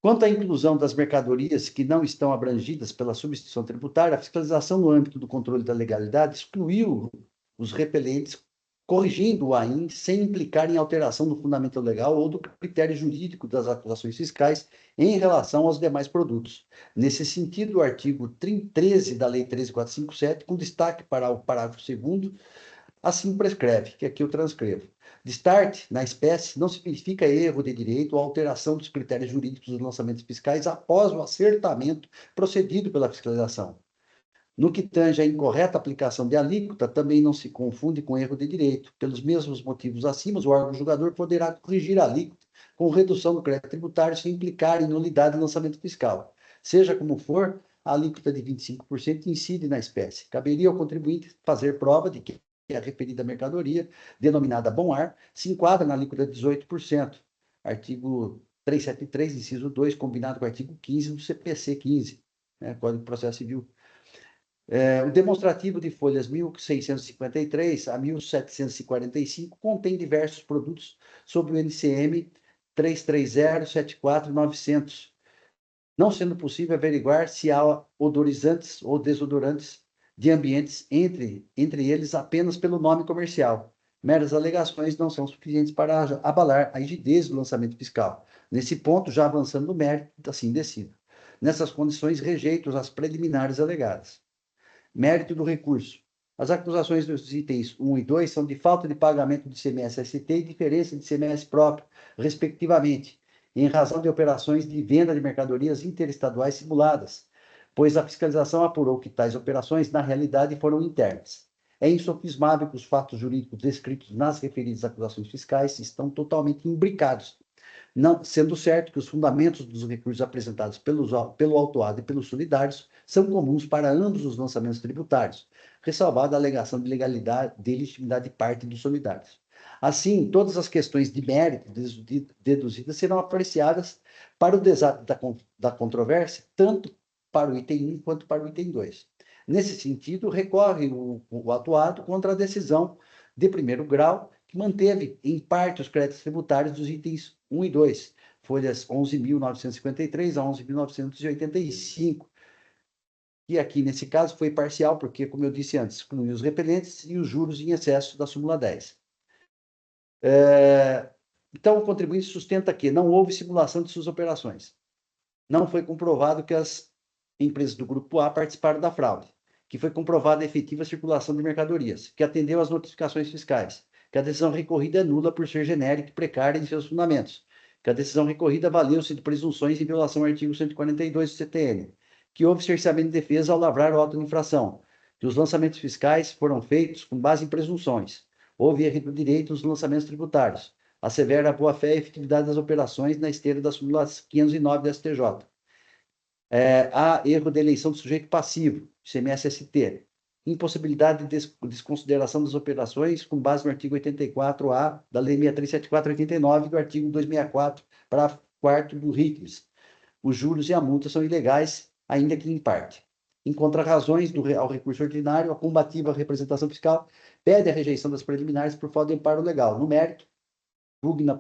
Quanto à inclusão das mercadorias que não estão abrangidas pela substituição tributária, a fiscalização no âmbito do controle da legalidade excluiu os repelentes, corrigindo o AIN sem implicar em alteração do fundamento legal ou do critério jurídico das acusações fiscais em relação aos demais produtos. Nesse sentido, o artigo 13 da Lei 13.457, com destaque para o parágrafo 2º, assim prescreve, que aqui eu transcrevo. Destarte na espécie não significa erro de direito ou alteração dos critérios jurídicos dos lançamentos fiscais após o acertamento procedido pela fiscalização. No que tange à incorreta aplicação de alíquota, também não se confunde com erro de direito. Pelos mesmos motivos acima, o órgão julgador poderá corrigir a alíquota com redução do crédito tributário sem implicar em nulidade do lançamento fiscal. Seja como for, a alíquota de 25% incide na espécie. Caberia ao contribuinte fazer prova de que a referida mercadoria, denominada bom ar, se enquadra na alíquota de 18%. Artigo 373, inciso 2, combinado com o artigo 15 do CPC 15, Código de Processo Civil. O demonstrativo de folhas 1653 a 1745 contém diversos produtos sob o NCM 33074-900, não sendo possível averiguar se há odorizantes ou desodorantes de ambientes, entre eles apenas pelo nome comercial. Meras alegações não são suficientes para abalar a rigidez do lançamento fiscal. Nesse ponto, já avançando no mérito, assim decido. Nessas condições, rejeito as preliminares alegadas. Mérito do recurso. As acusações dos itens 1 e 2 são de falta de pagamento de ICMS-ST e diferença de ICMS próprio, respectivamente, em razão de operações de venda de mercadorias interestaduais simuladas, pois a fiscalização apurou que tais operações, na realidade, foram internas. É insofismável que os fatos jurídicos descritos nas referidas acusações fiscais estão totalmente imbricados, não sendo certo que os fundamentos dos recursos apresentados pelo autuado e pelos solidários são comuns para ambos os lançamentos tributários, ressalvada a alegação de legalidade, de legitimidade de parte dos solidários. Assim, todas as questões de mérito deduzidas serão apreciadas para o desato da controvérsia, tanto para o item 1 quanto para o item 2. Nesse sentido, recorre o atuado contra a decisão de primeiro grau, que manteve, em parte, os créditos tributários dos itens 1 e 2, folhas 11.953 a 11.985, que aqui, nesse caso, foi parcial, porque, como eu disse antes, excluiu os repelentes e os juros em excesso da súmula 10. Então, o contribuinte sustenta que não houve simulação de suas operações. Não foi comprovado que as empresas do Grupo A participaram da fraude, que foi comprovada a efetiva circulação de mercadorias, que atendeu às notificações fiscais, que a decisão recorrida é nula por ser genérica e precária em seus fundamentos, que a decisão recorrida valeu-se de presunções em violação ao artigo 142 do CTN, que houve cerceamento de defesa ao lavrar o auto de infração, que os lançamentos fiscais foram feitos com base em presunções, houve erro do direito nos lançamentos tributários, assevera a boa-fé e efetividade das operações na esteira da súmula 509 da STJ. Há erro de eleição do sujeito passivo, CMSST. Impossibilidade de desconsideração das operações com base no artigo 84A da Lei 6374/89 e do artigo 264, parágrafo 4º do RICS. Os juros e a multa são ilegais, ainda que em parte. Em contrarrazões ao recurso ordinário, a combativa representação fiscal pede a rejeição das preliminares por falta de amparo legal. No mérito, pugna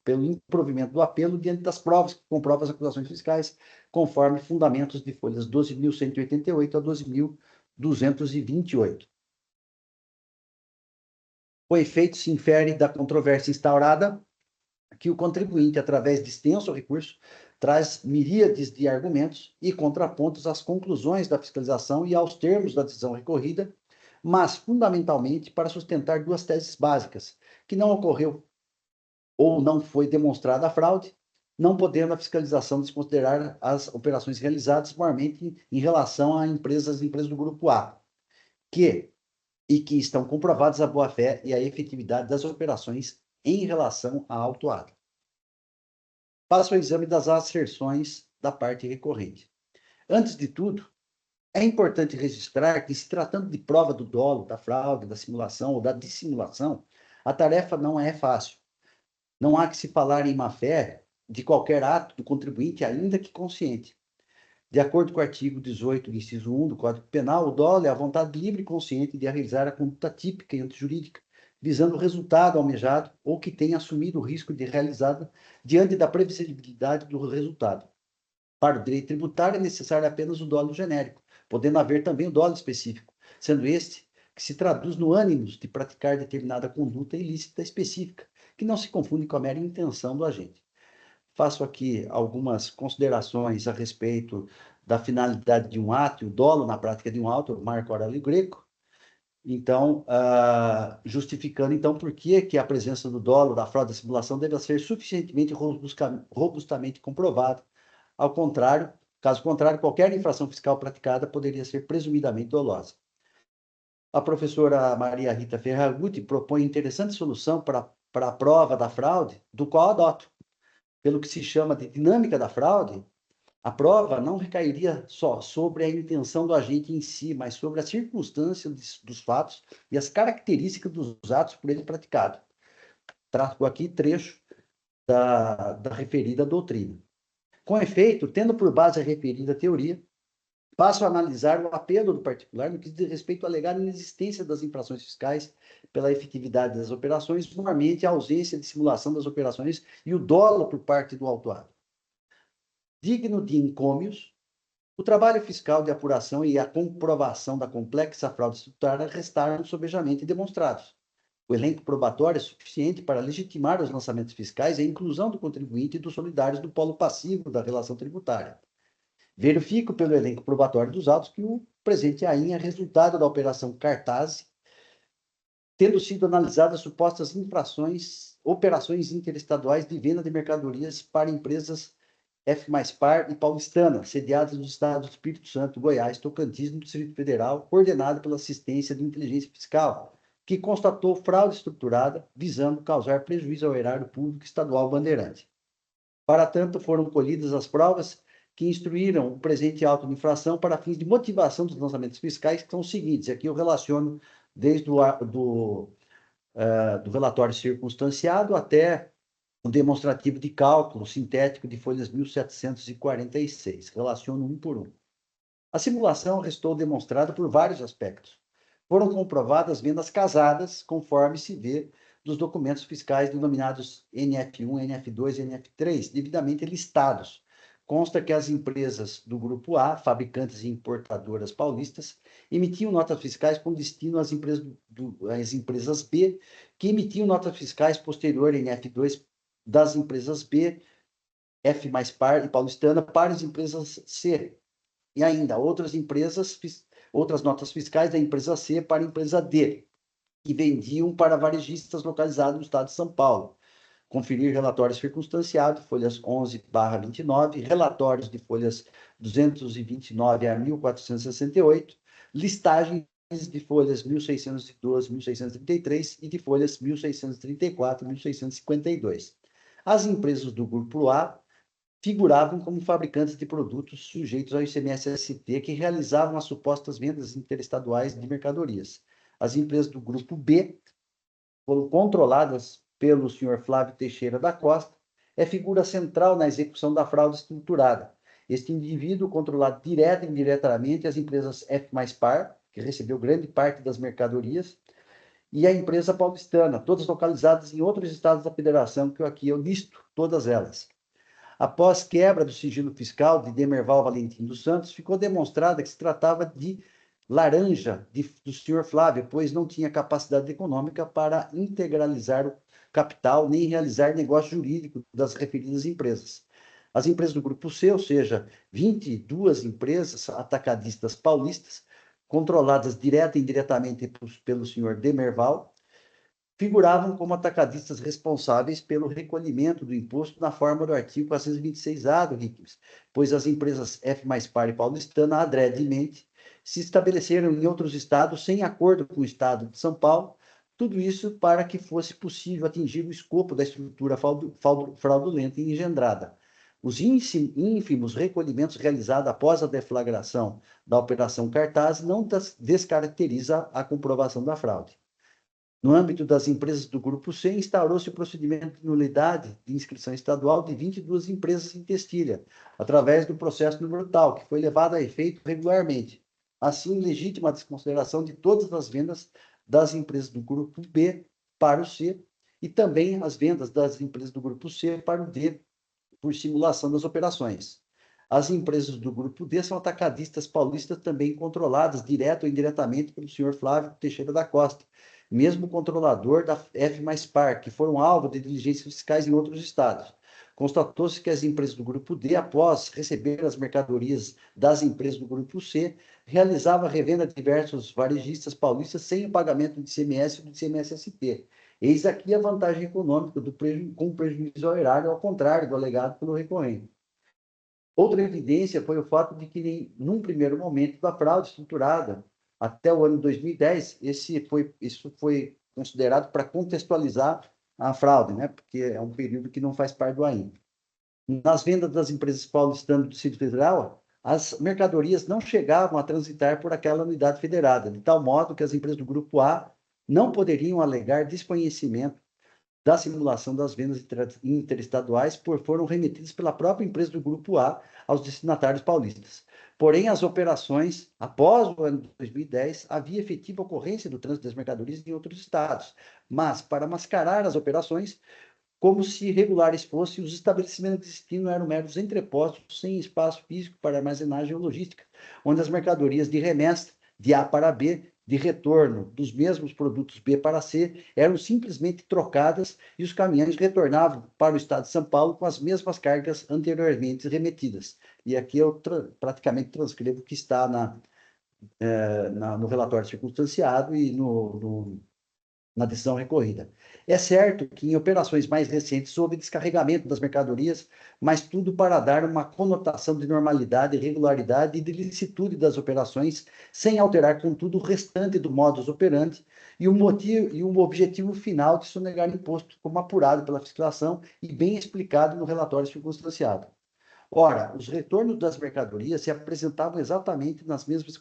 pelo improvimento do apelo diante das provas que comprovam as acusações fiscais, conforme fundamentos de folhas 12.188 a 12.228. O efeito se infere da controvérsia instaurada que o contribuinte, através de extenso recurso, traz miríades de argumentos e contrapontos às conclusões da fiscalização e aos termos da decisão recorrida, mas fundamentalmente para sustentar duas teses básicas, que não ocorreu ou não foi demonstrada a fraude, não podendo a fiscalização desconsiderar as operações realizadas maiormente em relação a empresas do Grupo A, que estão comprovadas a boa-fé e a efetividade das operações em relação à autuada. Passo ao exame das asserções da parte recorrente. Antes de tudo, é importante registrar que, se tratando de prova do dolo, da fraude, da simulação ou da dissimulação, a tarefa não é fácil. Não há que se falar em má-fé de qualquer ato do contribuinte, ainda que consciente. De acordo com o artigo 18, inciso 1 do Código Penal, o dolo é a vontade livre e consciente de realizar a conduta típica e antijurídica, visando o resultado almejado ou que tenha assumido o risco de realizada diante da previsibilidade do resultado. Para o direito tributário é necessário apenas o dolo genérico, podendo haver também o dolo específico, sendo este que se traduz no ânimos de praticar determinada conduta ilícita específica, que não se confunde com a mera intenção do agente. Faço aqui algumas considerações a respeito da finalidade de um ato e o dolo na prática de um ato, Marco Aurélio Greco. Então, justificando, então, por que a presença do dolo, da fraude, da simulação deve ser suficientemente robustamente comprovada. Caso contrário, qualquer infração fiscal praticada poderia ser presumidamente dolosa. A professora Maria Rita Ferragutti propõe interessante solução para a prova da fraude, do qual adoto. Pelo que se chama de dinâmica da fraude, a prova não recairia só sobre a intenção do agente em si, mas sobre a circunstância dos fatos e as características dos atos por ele praticado. Trago aqui trecho da referida doutrina. Com efeito, tendo por base a referida teoria, passo a analisar o apelo do particular no que diz respeito a alegar a inexistência das infrações fiscais pela efetividade das operações, normalmente a ausência de simulação das operações e o dolo por parte do autuado. Digno de encômios, o trabalho fiscal de apuração e a comprovação da complexa fraude tributária restaram sobejamente demonstrados. O elenco probatório é suficiente para legitimar os lançamentos fiscais e a inclusão do contribuinte e dos solidários do polo passivo da relação tributária. Verifico pelo elenco probatório dos autos que o presente AIN é resultado da operação Cartaz, tendo sido analisadas supostas operações interestaduais de venda de mercadorias para empresas F+Par e Paulistana, sediadas nos estados do Espírito Santo, Goiás, Tocantins, no Distrito Federal, coordenada pela Assistência de Inteligência Fiscal, que constatou fraude estruturada, visando causar prejuízo ao erário público estadual bandeirante. Para tanto, foram colhidas as provas que instruíram o presente auto de infração para fins de motivação dos lançamentos fiscais, que são os seguintes. Aqui eu relaciono desde do relatório circunstanciado até o demonstrativo de cálculo sintético de folhas 1746. Relaciono um por um. A simulação restou demonstrada por vários aspectos. Foram comprovadas vendas casadas, conforme se vê dos documentos fiscais denominados NF1, NF2 e NF3, devidamente listados, consta que as empresas do Grupo A, fabricantes e importadoras paulistas, emitiam notas fiscais com destino às empresas B, que emitiam notas fiscais posterior em F2 das empresas B, F mais par e paulistana para as empresas C. E ainda outras notas fiscais da empresa C para a empresa D, que vendiam para varejistas localizados no estado de São Paulo. Conferir relatórios circunstanciados, folhas 11/29, relatórios de folhas 229 a 1468, listagens de folhas 1612, 1633 e de folhas 1634 e 1652. As empresas do Grupo A figuravam como fabricantes de produtos sujeitos ao ICMS-ST que realizavam as supostas vendas interestaduais de mercadorias. As empresas do Grupo B foram controladas pelo senhor Flávio Teixeira da Costa, é figura central na execução da fraude estruturada. Este indivíduo controlado direta e indiretamente as empresas F mais Par, que recebeu grande parte das mercadorias, e a empresa paulistana, todas localizadas em outros estados da federação, que aqui eu listo todas elas. Após quebra do sigilo fiscal de Demerval Valentim dos Santos, ficou demonstrada que se tratava de laranja do senhor Flávio, pois não tinha capacidade econômica para integralizar o capital nem realizar negócio jurídico das referidas empresas. As empresas do Grupo C, ou seja, 22 empresas atacadistas paulistas, controladas direta e indiretamente pelo senhor Demerval, figuravam como atacadistas responsáveis pelo recolhimento do imposto na forma do artigo 426-A do RICMS, pois as empresas F mais Par e Paulistana, adredemente, se estabeleceram em outros estados sem acordo com o estado de São Paulo, tudo isso para que fosse possível atingir o escopo da estrutura fraudulenta e engendrada. Os ínfimos recolhimentos realizados após a deflagração da Operação Cartaz não descaracteriza a comprovação da fraude. No âmbito das empresas do Grupo C, instaurou-se o procedimento de nulidade de inscrição estadual de 22 empresas em Textilha, através do processo número tal, que foi levado a efeito regularmente. Assim, legítima a desconsideração de todas as vendas das empresas do Grupo B para o C e também as vendas das empresas do Grupo C para o D, por simulação das operações. As empresas do Grupo D são atacadistas paulistas também controladas, direto ou indiretamente, pelo senhor Flávio Teixeira da Costa, mesmo controlador da F mais Par, que foram alvo de diligências fiscais em outros estados. Constatou-se que as empresas do Grupo D, após receber as mercadorias das empresas do Grupo C, realizavam a revenda de diversos varejistas paulistas sem o pagamento de ICMS e do ICMS-ST. Eis aqui a vantagem econômica com prejuízo ao erário, ao contrário do alegado pelo recorrente. Outra evidência foi o fato de que, num primeiro momento da fraude estruturada, até o ano 2010, isso foi considerado para contextualizar a fraude, né? Porque é um período que não faz parte do AIM. Nas vendas das empresas paulistanas do Distrito Federal, as mercadorias não chegavam a transitar por aquela unidade federada, de tal modo que as empresas do Grupo A não poderiam alegar desconhecimento da simulação das vendas interestaduais foram remetidas pela própria empresa do Grupo A aos destinatários paulistas. Porém, as operações, após o ano de 2010, havia efetiva ocorrência do trânsito das mercadorias em outros estados, mas, para mascarar as operações, como se regulares fossem, os estabelecimentos de destino eram meros entrepostos sem espaço físico para armazenagem ou logística, onde as mercadorias de remessa de A para B, de retorno dos mesmos produtos B para C, eram simplesmente trocadas e os caminhões retornavam para o estado de São Paulo com as mesmas cargas anteriormente remetidas. E aqui eu praticamente transcrevo o que está no relatório circunstanciado e na decisão recorrida. É certo que em operações mais recentes houve descarregamento das mercadorias, mas tudo para dar uma conotação de normalidade, regularidade e de licitude das operações, sem alterar, contudo, o restante do modus operandi e o objetivo final de sonegar imposto, como apurado pela fiscalização e bem explicado no relatório circunstanciado. Ora, os retornos das mercadorias se apresentavam exatamente nas mesmas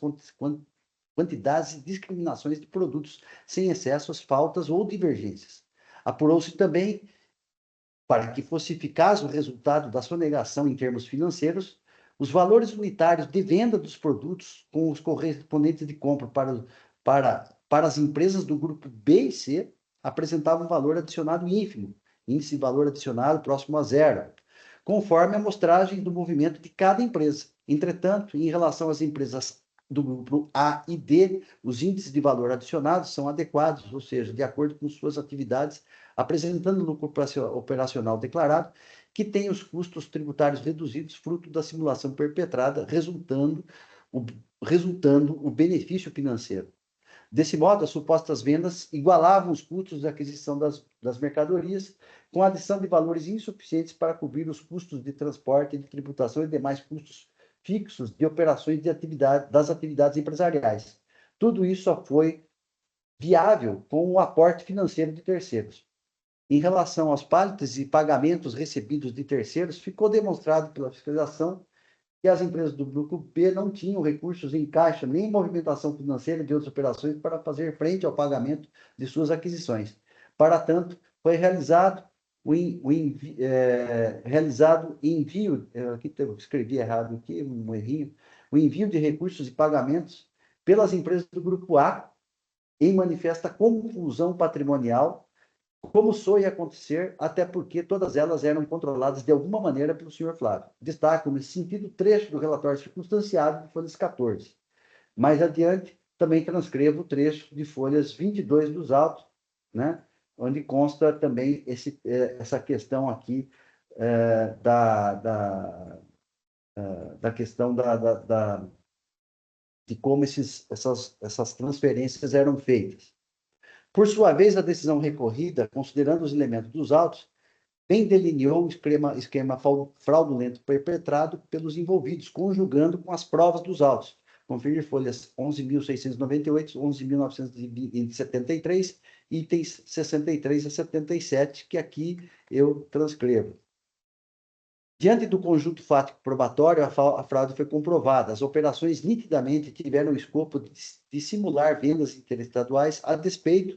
quantidades e discriminações de produtos, sem excessos, faltas ou divergências. Apurou-se também, para que fosse eficaz o resultado da sonegação em termos financeiros, os valores unitários de venda dos produtos com os correspondentes de compra para as empresas do grupo B e C apresentavam um valor adicionado ínfimo, índice de valor adicionado próximo a zero. conforme a amostragem do movimento de cada empresa. Entretanto, em relação às empresas do grupo A e D, os índices de valor adicionados são adequados, ou seja, de acordo com suas atividades, apresentando no lucro operacional declarado, que tem os custos tributários reduzidos, fruto da simulação perpetrada, resultando o benefício financeiro. Desse modo, as supostas vendas igualavam os custos de aquisição das mercadorias, com a adição de valores insuficientes para cobrir os custos de transporte, de tributação e demais custos fixos de operações das atividades empresariais. Tudo isso só foi viável com o aporte financeiro de terceiros. Em relação aos pálitos e pagamentos recebidos de terceiros, ficou demonstrado pela fiscalização que as empresas do grupo B não tinham recursos em caixa nem movimentação financeira de outras operações para fazer frente ao pagamento de suas aquisições. Para tanto, foi realizado envio, aqui eu escrevi errado aqui, um errinho, o envio de recursos e pagamentos pelas empresas do grupo A em manifesta confusão patrimonial, como soe acontecer, até porque todas elas eram controladas de alguma maneira pelo senhor Flávio. Destaco, nesse sentido, trecho do relatório circunstanciado de folhas 14. Mais adiante, também transcrevo o trecho de folhas 22 dos autos, né, onde consta também essa questão aqui da questão de como essas transferências eram feitas. Por sua vez, a decisão recorrida, considerando os elementos dos autos, bem delineou o esquema fraudulento perpetrado pelos envolvidos, conjugando com as provas dos autos. Conferir folhas 11.698, 11.973, itens 63 a 77, que aqui eu transcrevo. Diante do conjunto fático probatório, a fraude foi comprovada. As operações nitidamente tiveram o escopo de simular vendas interestaduais a despeito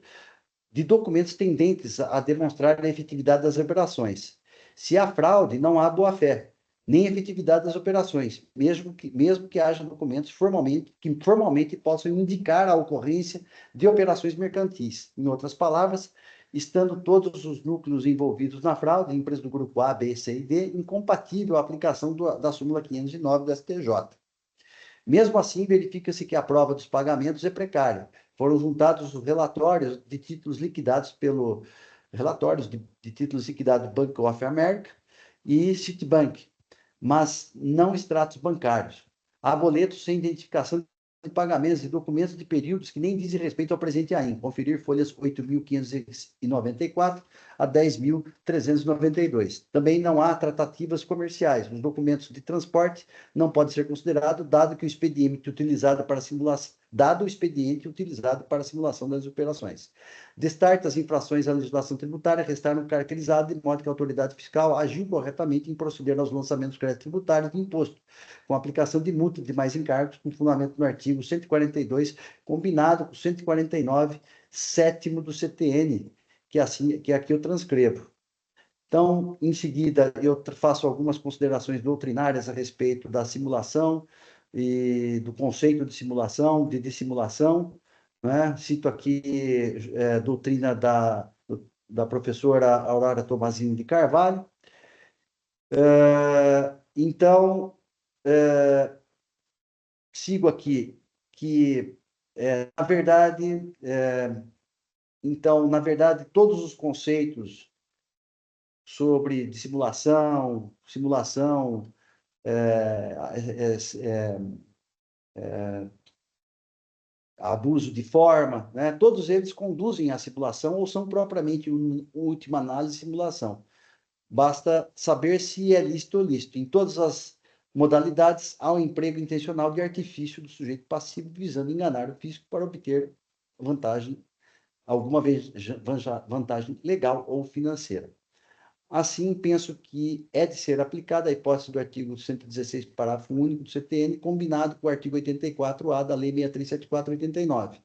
de documentos tendentes a demonstrar a efetividade das operações. Se há fraude, não há boa-fé, nem efetividade das operações, mesmo que haja documentos que formalmente possam indicar a ocorrência de operações mercantis. Em outras palavras, estando todos os núcleos envolvidos na fraude, empresas do grupo A, B, C e D, incompatível a aplicação da súmula 509 do STJ. Mesmo assim, verifica-se que a prova dos pagamentos é precária. Foram juntados os relatórios de títulos liquidados do Bank of America e Citibank, mas não extratos bancários. Há boletos sem identificação de pagamentos e documentos de períodos que nem dizem respeito ao presente AIM. Conferir folhas 8.594 a 10.392. Também não há tratativas comerciais. Os documentos de transporte não podem ser considerados, dado o expediente utilizado para a simulação das operações. Destarte as infrações à legislação tributária restaram caracterizadas de modo que a autoridade fiscal agiu corretamente em proceder aos lançamentos de crédito tributário de imposto, com aplicação de multa de mais encargos, com fundamento no artigo 142, combinado com 149, 7º do CTN, que aqui eu transcrevo. Então, em seguida, eu faço algumas considerações doutrinárias a respeito da simulação e do conceito de simulação, de dissimulação, né? Cito aqui doutrina da professora Aurora Tomazini de Carvalho. Então, sigo aqui que, na verdade, todos os conceitos sobre dissimulação, simulação, abuso de forma, né? Todos eles conduzem à simulação ou são propriamente, em última análise, simulação. Basta saber se é lícito ou ilícito. Em todas as modalidades, há um emprego intencional de artifício do sujeito passivo visando enganar o físico para obter vantagem, alguma vez vantagem legal ou financeira. Assim, penso que é de ser aplicada a hipótese do artigo 116, parágrafo único do CTN, combinado com o artigo 84-A da Lei 6374/89.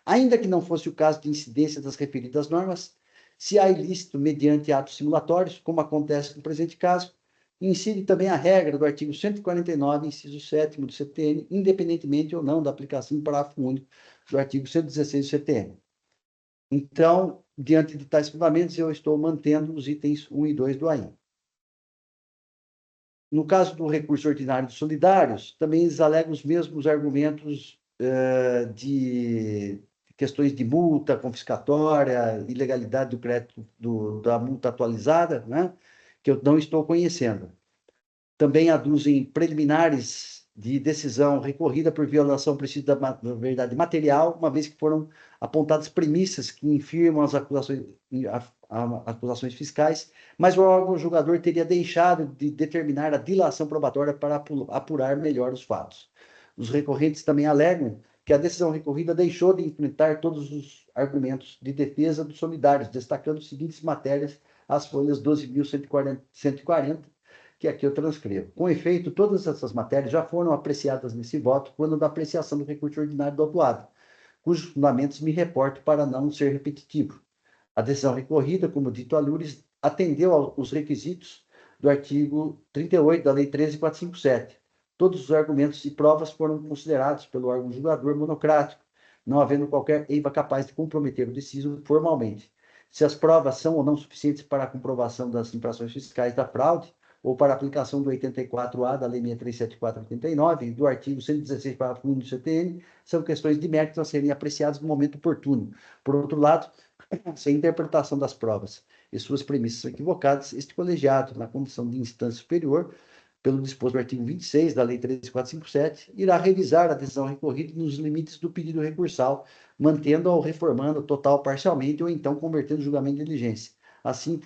Ainda que não fosse o caso de incidência das referidas normas, se há ilícito mediante atos simulatórios, como acontece no presente caso, incide também a regra do artigo 149, inciso 7º do CTN, independentemente ou não da aplicação do parágrafo único do artigo 116 do CTN. Então, diante de tais fundamentos, eu estou mantendo os itens 1 e 2 do AIM. No caso do recurso ordinário dos solidários, também eles alegam os mesmos argumentos de questões de multa confiscatória, ilegalidade do crédito da multa atualizada, né, que eu não estou conhecendo. Também aduzem preliminares de decisão recorrida por violação precisa da verdade material, uma vez que foram apontadas premissas que infirmam as acusações fiscais, mas o órgão julgador teria deixado de determinar a dilação probatória para apurar melhor os fatos. Os recorrentes também alegam que a decisão recorrida deixou de enfrentar todos os argumentos de defesa dos solidários, destacando as seguintes matérias, as folhas 12.140, que aqui eu transcrevo. Com efeito, todas essas matérias já foram apreciadas nesse voto quando da apreciação do recurso ordinário do autuado, cujos fundamentos me reporto para não ser repetitivo. A decisão recorrida, como dito a Lures, atendeu aos requisitos do artigo 38 da Lei 13.457. Todos os argumentos e provas foram considerados pelo órgão julgador monocrático, não havendo qualquer eiva capaz de comprometer o deciso formalmente. Se as provas são ou não suficientes para a comprovação das infrações fiscais da fraude, ou para a aplicação do 84A da Lei 6374/89 e do artigo 116, parágrafo 1 do CTN, são questões de mérito a serem apreciadas no momento oportuno. Por outro lado, sem interpretação das provas e suas premissas são equivocadas, este colegiado, na condição de instância superior, pelo disposto do artigo 26 da Lei 13.457, irá revisar a decisão recorrida nos limites do pedido recursal, mantendo-a ou reformando total parcialmente ou então convertendo o julgamento em diligência. Assim,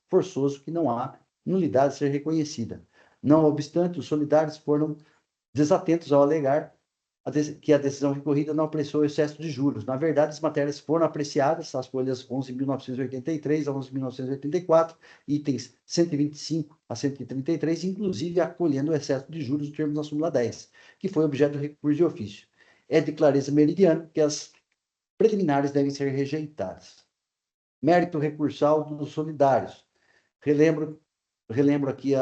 forçoso que não há nulidade a ser reconhecida. Não obstante, os solidários foram desatentos ao alegar que a decisão recorrida não apreciou excesso de juros. Na verdade, as matérias foram apreciadas, as folhas 11.983 a 11.984, itens 125 a 133, inclusive acolhendo o excesso de juros no termo da súmula 10, que foi objeto do recurso de ofício. É de clareza meridiana que as preliminares devem ser rejeitadas. Mérito recursal dos solidários. Relembro aqui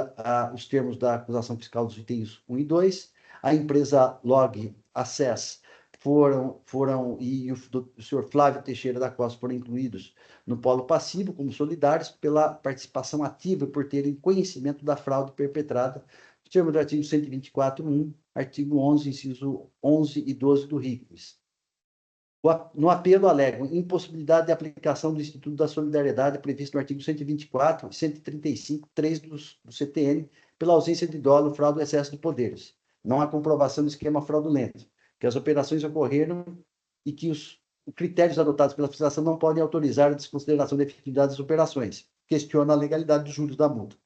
os termos da acusação fiscal dos itens 1 e 2. A empresa Log Access e o senhor Flávio Teixeira da Costa foram incluídos no polo passivo como solidários pela participação ativa e por terem conhecimento da fraude perpetrada, no termo do artigo 124.1, artigo 11, inciso 11 e 12 do RICS. No apelo, alegam impossibilidade de aplicação do Instituto da Solidariedade previsto no artigo 124 e 135, 3 do CTN, pela ausência de dolo, fraude ou excesso de poderes. Não há comprovação do esquema fraudulento, que as operações ocorreram e que os critérios adotados pela fiscalização não podem autorizar a desconsideração da efetividade das operações. Questiona a legalidade dos juros da multa.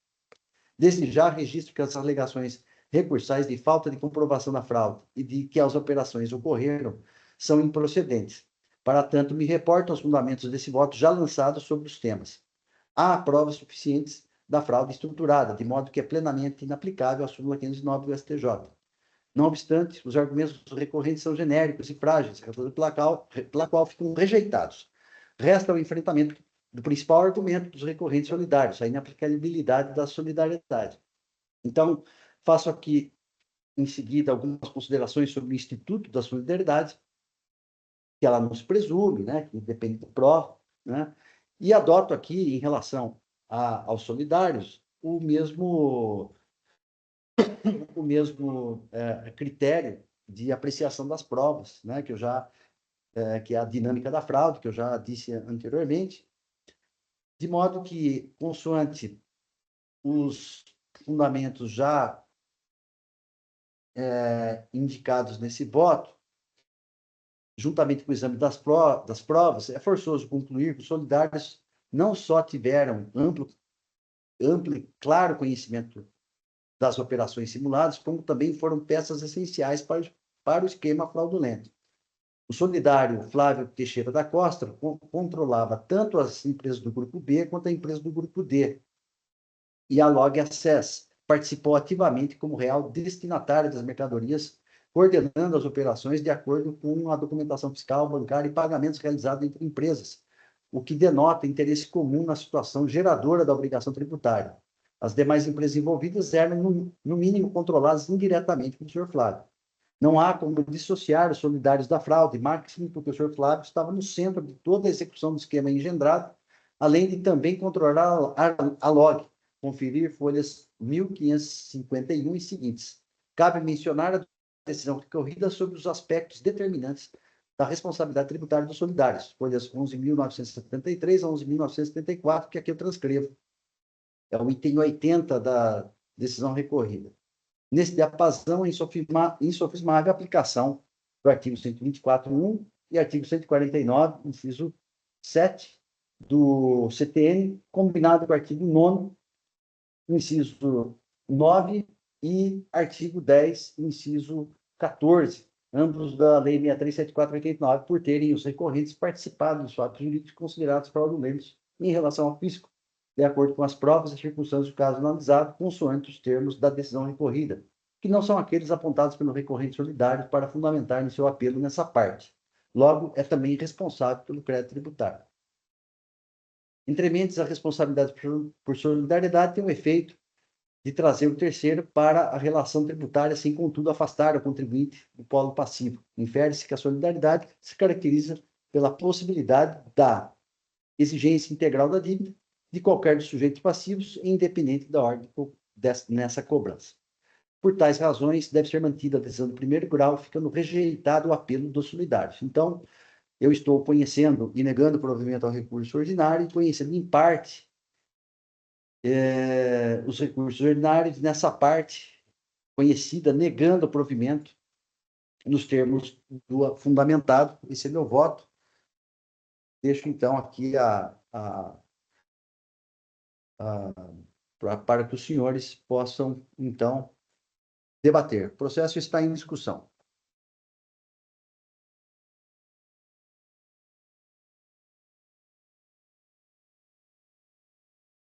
Desde já, registro que as alegações recursais de falta de comprovação da fraude e de que as operações ocorreram são improcedentes. Para tanto, me reportam os fundamentos desse voto já lançados sobre os temas. Há provas suficientes da fraude estruturada, de modo que é plenamente inaplicável a súmula 509 do STJ. Não obstante, os argumentos recorrentes são genéricos e frágeis, pela qual ficam rejeitados. Resta o enfrentamento do principal argumento dos recorrentes solidários, a inaplicabilidade da solidariedade. Então, faço aqui, em seguida, algumas considerações sobre o Instituto da Solidariedade, que ela não se presume, né, que depende da prova, né, e adoto aqui, em relação aos solidários, o mesmo critério de apreciação das provas, né, que é a dinâmica da fraude, que eu já disse anteriormente, de modo que, consoante os fundamentos já indicados nesse voto, juntamente com o exame das provas, é forçoso concluir que os solidários não só tiveram amplo e claro conhecimento das operações simuladas, como também foram peças essenciais para o esquema fraudulento. O solidário Flávio Teixeira da Costa controlava tanto as empresas do Grupo B quanto a empresa do Grupo D. E a Log Access participou ativamente como real destinatária das mercadorias, coordenando as operações de acordo com a documentação fiscal, bancária e pagamentos realizados entre empresas, o que denota interesse comum na situação geradora da obrigação tributária. As demais empresas envolvidas eram, no mínimo, controladas indiretamente pelo senhor Flávio. Não há como dissociar os solidários da fraude, máximo porque o senhor Flávio estava no centro de toda a execução do esquema engendrado, além de também controlar a Log, conferir folhas 1551 e seguintes. Cabe mencionar a decisão recorrida sobre os aspectos determinantes da responsabilidade tributária dos solidários, folhas 11.973 a 11.974, que aqui eu transcrevo. É o item 80 da decisão recorrida. Nesse diapasão, é insofismável a aplicação do artigo 124.1 e artigo 149, inciso 7 do CTN, combinado com o artigo 9º, inciso 9 e artigo 10, inciso 14, ambos da Lei 63.74/89, por terem os recorrentes participado dos fatos jurídicos considerados fraudulentos em relação ao fisco, de acordo com as provas e circunstâncias do caso analisado, consoante os termos da decisão recorrida, que não são aqueles apontados pelo recorrente solidário para fundamentar em seu apelo nessa parte. Logo, é também responsável pelo crédito tributário. Entrementes, a responsabilidade por solidariedade tem o efeito de trazer o terceiro para a relação tributária, sem, contudo, afastar o contribuinte do polo passivo. Infere-se que a solidariedade se caracteriza pela possibilidade da exigência integral da dívida de qualquer dos sujeitos passivos, independente da ordem nessa cobrança. Por tais razões, deve ser mantida a decisão do primeiro grau, ficando rejeitado o apelo dos solidários. Então, eu estou conhecendo e negando o provimento ao recurso ordinário e conhecendo, em parte, os recursos ordinários, nessa parte conhecida, negando o provimento nos termos do fundamentado. Esse é meu voto. Deixo, então, aqui para que os senhores possam, então, debater. O processo está em discussão.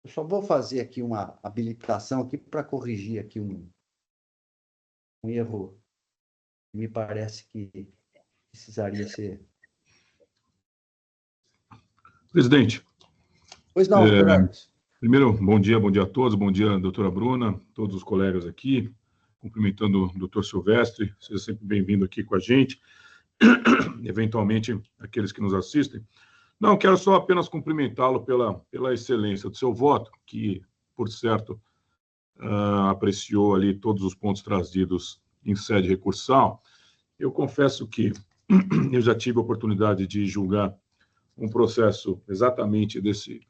Eu só vou fazer aqui uma habilitação aqui para corrigir aqui um erro que me parece que precisaria ser. Presidente, Pois não, doutor Argos. primeiro, bom dia a todos, bom dia, doutora Bruna, todos os colegas aqui, cumprimentando o doutor Silvestre, seja sempre bem-vindo aqui com a gente, eventualmente aqueles que nos assistem. Não, quero só apenas cumprimentá-lo pela excelência do seu voto, que, por certo, apreciou ali todos os pontos trazidos em sede recursal. Eu confesso que eu já tive a oportunidade de julgar um processo exatamente desse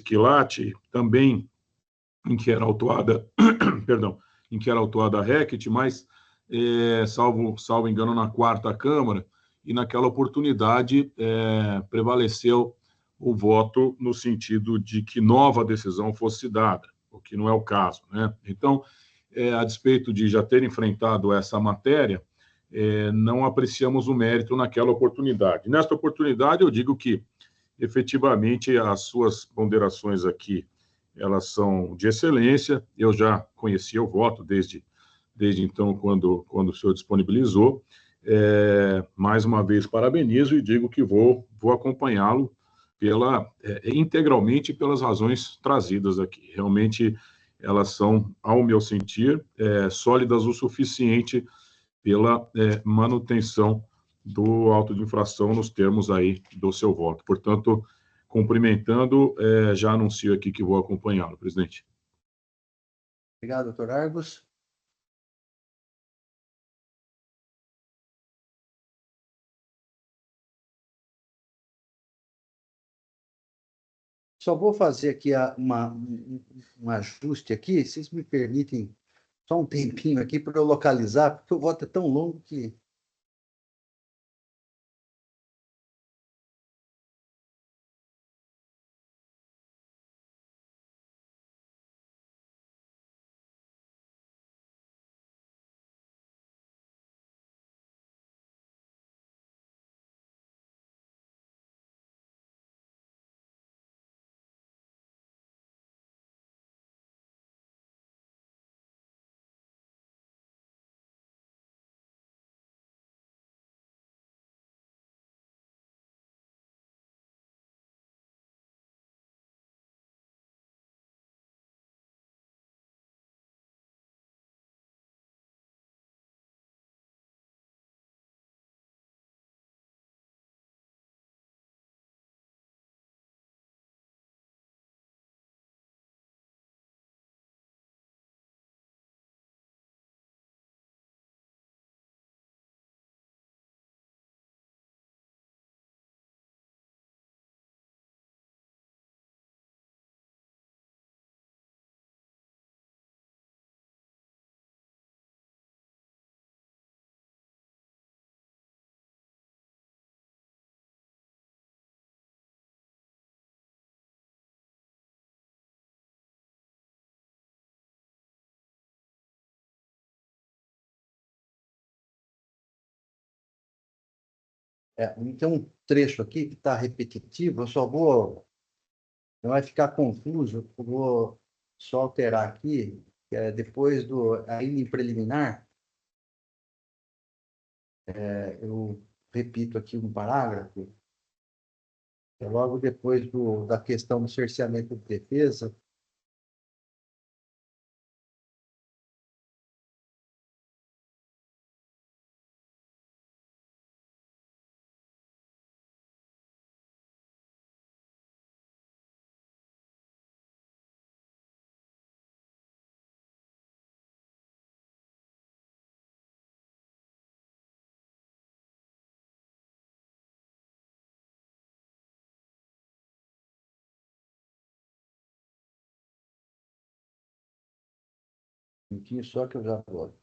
quilate, também em que era autuada, perdão, em que era autuada a RECT, mas, salvo engano, na quarta Câmara, e naquela oportunidade prevaleceu o voto no sentido de que nova decisão fosse dada, o que não é o caso, né? Então, a despeito de já ter enfrentado essa matéria, não apreciamos o mérito naquela oportunidade. Nesta oportunidade, eu digo que, efetivamente, as suas ponderações aqui, elas são de excelência. Eu já conhecia o voto desde então, quando o senhor disponibilizou. Mais uma vez, parabenizo e digo que vou acompanhá-lo integralmente pelas razões trazidas aqui. Realmente, elas são, ao meu sentir, sólidas o suficiente pela manutenção do auto de infração nos termos aí do seu voto. Portanto, cumprimentando, já anuncio aqui que vou acompanhá-lo, presidente. Obrigado, doutor Argos. Só vou fazer aqui um ajuste aqui, se vocês me permitem só um tempinho aqui para eu localizar, porque o voto é tão longo que Tem um trecho aqui que está repetitivo, eu só vou. Não vai ficar confuso, eu vou só alterar aqui, que é depois ainda em preliminar, eu repito aqui um parágrafo, é logo depois da questão do cerceamento de defesa. Um minutinho só que eu já vou.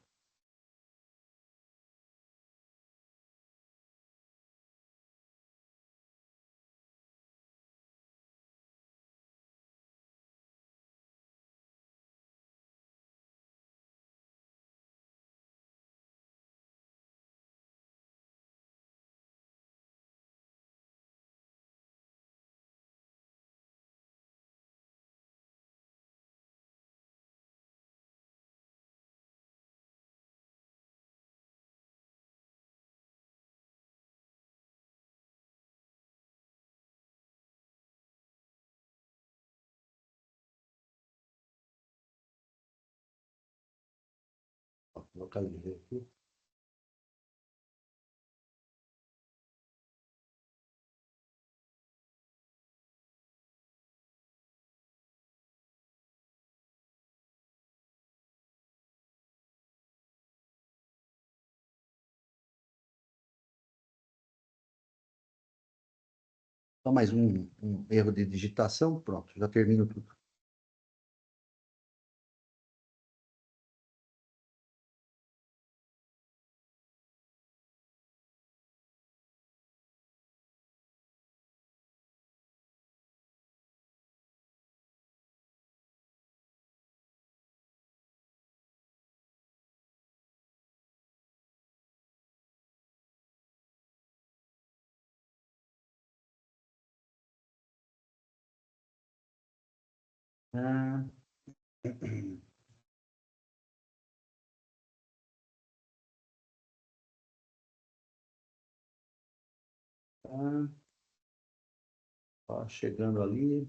Localizei aqui. Só mais um erro de digitação, pronto, já termino tudo. Ah, ah, ó, chegando ali.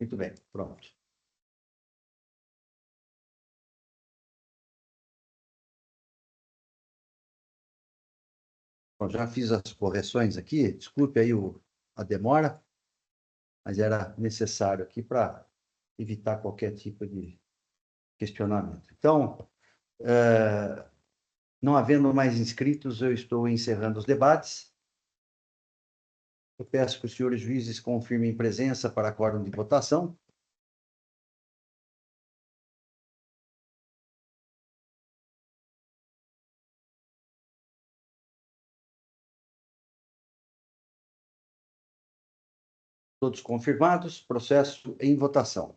Muito bem, pronto. Bom, já fiz as correções aqui, desculpe aí a demora, mas era necessário aqui para evitar qualquer tipo de questionamento. Então, não havendo mais inscritos, eu estou encerrando os debates. Eu peço que os senhores juízes confirmem presença para quórum de votação. Todos confirmados, processo em votação.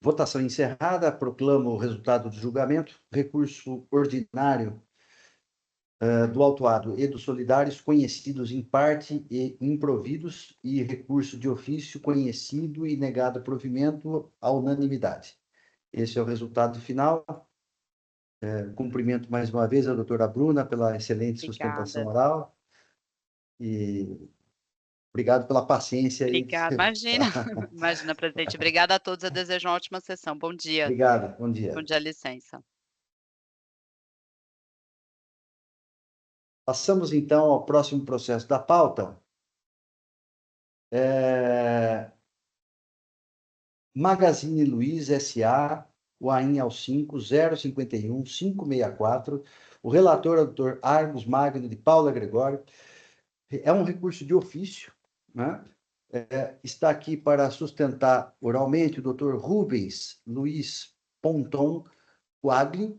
Votação encerrada, proclamo o resultado do julgamento. Recurso ordinário do autuado e dos solidários conhecidos em parte e improvidos e recurso de ofício conhecido e negado provimento à unanimidade. Esse é o resultado final. Cumprimento mais uma vez a doutora Bruna pela excelente sustentação oral e obrigado pela paciência. Obrigada, imagina, imagina, presidente. Obrigada a todos, eu desejo uma ótima sessão. Bom dia. Obrigado, bom dia. Bom dia, licença. Passamos, então, ao próximo processo da pauta. Magazine Luiza S.A., o AIN ao 5, 051 564. O relator é o Dr. Argos Magno de Paula Gregório. É um recurso de ofício, né? Está aqui para sustentar oralmente o Dr. Rubens Luiz Ponton Quaglio.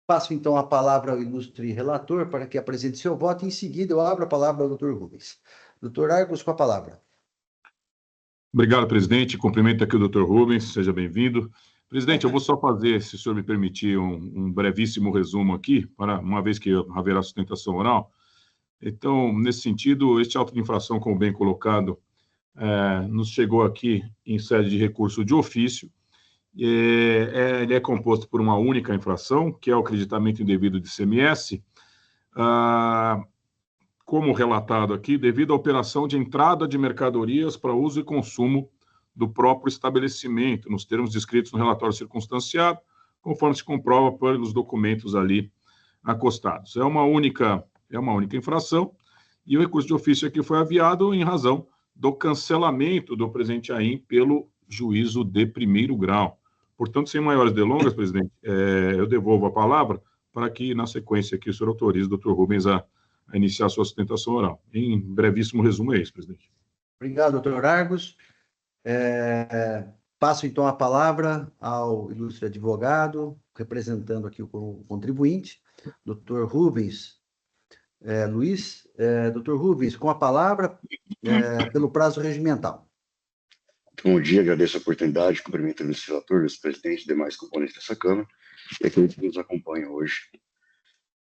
Passo, então, a palavra ao ilustre relator para que apresente seu voto. Em seguida, eu abro a palavra ao Dr. Rubens. Dr. Argos, com a palavra. Obrigado, presidente. Cumprimento aqui o Dr. Rubens, seja bem-vindo. Presidente, eu vou só fazer, se o senhor me permitir, um brevíssimo resumo aqui, para uma vez que haverá sustentação oral. Então, nesse sentido, este auto de infração, como bem colocado, nos chegou aqui em sede de recurso de ofício. Ele é composto por uma única infração, que é o acreditamento indevido de ICMS, como relatado aqui, devido à operação de entrada de mercadorias para uso e consumo do próprio estabelecimento, nos termos descritos no relatório circunstanciado, conforme se comprova pelos documentos ali acostados. É uma única infração, e o recurso de ofício aqui foi aviado em razão do cancelamento do presente AIM pelo juízo de primeiro grau. Portanto, sem maiores delongas, presidente, eu devolvo a palavra para que, na sequência aqui, o senhor autorize o Dr. Rubens a iniciar a sua sustentação oral. Em brevíssimo resumo, é isso, presidente. Obrigado, Dr. Argos. Passo, então, a palavra ao ilustre advogado, representando aqui o contribuinte, Dr. Rubens Luiz. Dr. Rubens, com a palavra, pelo prazo regimental. Bom dia, agradeço a oportunidade, cumprimento o legislador, os presidentes e demais componentes dessa Câmara e aqueles que nos acompanham hoje.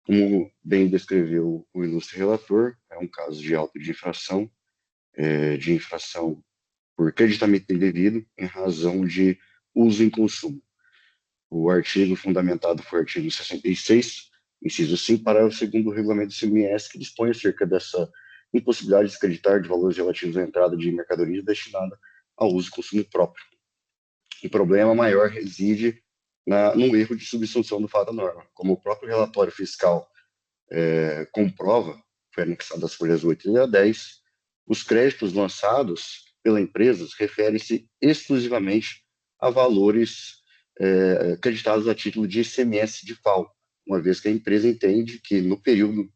Como bem descreveu o ilustre relator, é um caso de auto de infração por creditamento indevido em razão de uso em consumo. O artigo fundamentado foi o artigo 66, inciso 5, parágrafo 2º do regulamento do ICMS, que dispõe acerca dessa impossibilidade de descreditar de valores relativos à entrada de mercadoria destinada ao uso e consumo próprio. O problema maior reside no erro de subsunção do fato à norma. Como o próprio relatório fiscal comprova, foi anexado às folhas 8 e 10, os créditos lançados pela empresa referem-se exclusivamente a valores creditados a título de ICMS de FAO, uma vez que a empresa entende que, no período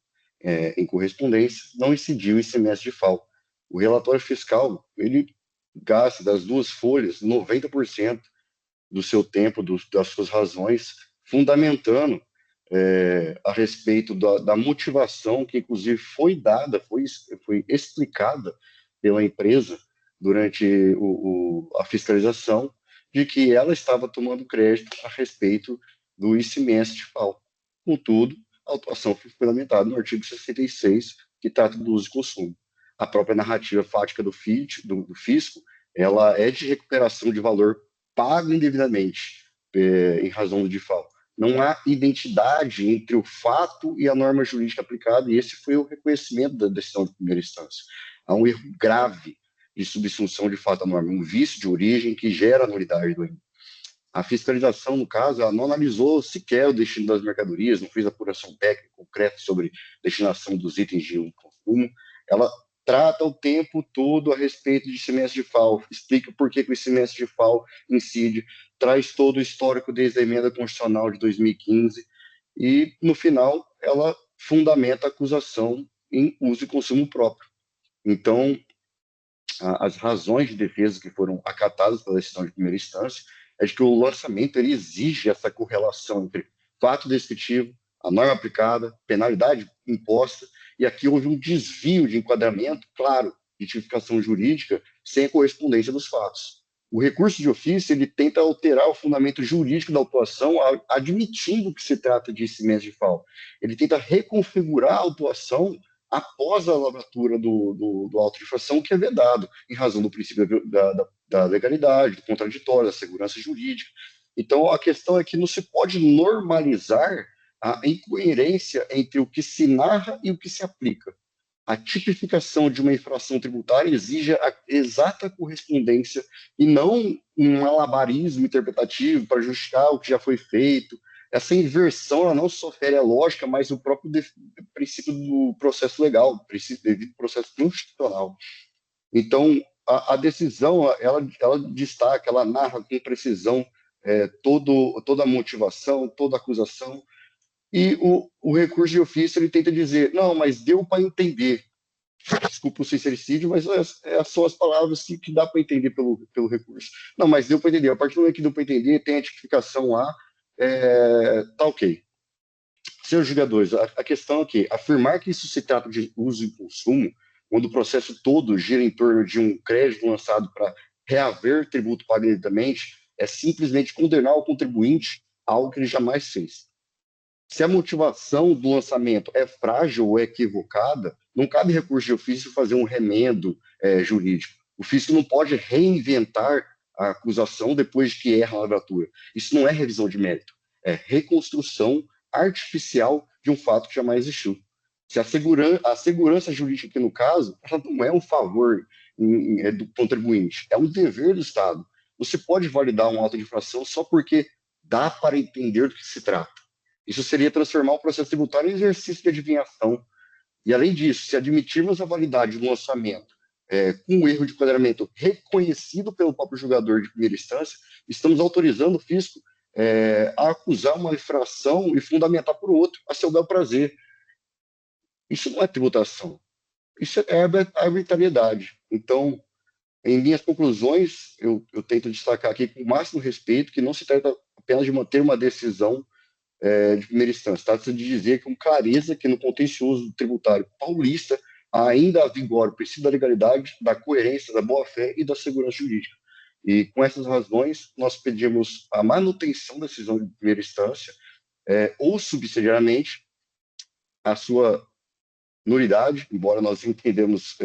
em correspondência, não incidiu o ICMS de FAO. O relatório fiscal, ele gasta das duas folhas 90% do seu tempo, das suas razões, fundamentando a respeito da motivação que, inclusive, foi dada, foi explicada pela empresa durante a fiscalização, de que ela estava tomando crédito a respeito do ICMS de FAO. Contudo, a autuação foi fundamentada no artigo 66, que trata do uso e consumo. A própria narrativa fática do fisco, ela é de recuperação de valor pago indevidamente em razão do DIFAL. Não há identidade entre o fato e a norma jurídica aplicada, e esse foi o reconhecimento da decisão de primeira instância. Há um erro grave de subsunção de fato à norma, um vício de origem que gera a nulidade do AIM. A fiscalização, no caso, ela não analisou sequer o destino das mercadorias, não fez apuração técnica concreta sobre destinação dos itens de consumo. Ela trata o tempo todo a respeito de ICMS de FAO, explica por que o ICMS de FAO incide, traz todo o histórico desde a emenda constitucional de 2015 e, no final, ela fundamenta a acusação em uso e consumo próprio. Então, as razões de defesa que foram acatadas pela decisão de primeira instância é de que o lançamento ele exige essa correlação entre fato descritivo, a norma aplicada, penalidade imposta, e aqui houve um desvio de enquadramento, claro, de tipificação jurídica, sem a correspondência dos fatos. O recurso de ofício ele tenta alterar o fundamento jurídico da autuação, admitindo que se trata de ICMS de FAO. Ele tenta reconfigurar a autuação após a lavratura do auto de infração, que é vedado, em razão do princípio da legalidade, do contraditório, da segurança jurídica. Então, a questão é que não se pode normalizar a incoerência entre o que se narra e o que se aplica. A tipificação de uma infração tributária exige a exata correspondência e não um malabarismo interpretativo para justificar o que já foi feito, essa inversão ela não só fere a lógica, mas o próprio princípio do processo legal, o princípio devido processo constitucional. Então, a decisão, ela destaca, ela narra com precisão toda a motivação, toda a acusação, e o recurso de ofício ele tenta dizer, não, mas deu para entender. Desculpa o sincericídio, mas são as palavras que dá para entender pelo recurso. Não, mas deu para entender. A partir do momento que deu para entender, tem a tipificação lá, tá ok. Senhores jogadores, a questão é que afirmar que isso se trata de uso e consumo, quando o processo todo gira em torno de um crédito lançado para reaver tributo pago indevidamente, é simplesmente condenar o contribuinte a algo que ele jamais fez. Se a motivação do lançamento é frágil ou é equivocada, não cabe recurso de ofício fazer um remendo jurídico. O fisco não pode reinventar a acusação depois de que erra a lavratura. Isso não é revisão de mérito, é reconstrução artificial de um fato que jamais existiu. Se a segurança jurídica aqui no caso, ela não é um favor do contribuinte, é um dever do Estado. Você pode validar um auto de infração só porque dá para entender do que se trata. Isso seria transformar o processo tributário em exercício de adivinhação. E, além disso, se admitirmos a validade do lançamento com um erro de enquadramento reconhecido pelo próprio julgador de primeira instância, estamos autorizando o fisco a acusar uma infração e fundamentar por outro, a seu bel prazer. Isso não é tributação. Isso é arbitrariedade. Então, em minhas conclusões, eu tento destacar aqui com o máximo respeito que não se trata apenas de manter uma decisão de primeira instância. Trata-se de dizer com clareza que no contencioso tributário paulista ainda vigora o princípio da legalidade, da coerência, da boa-fé e da segurança jurídica. E com essas razões, nós pedimos a manutenção da decisão de primeira instância ou, subsidiariamente, a sua nulidade, embora nós entendamos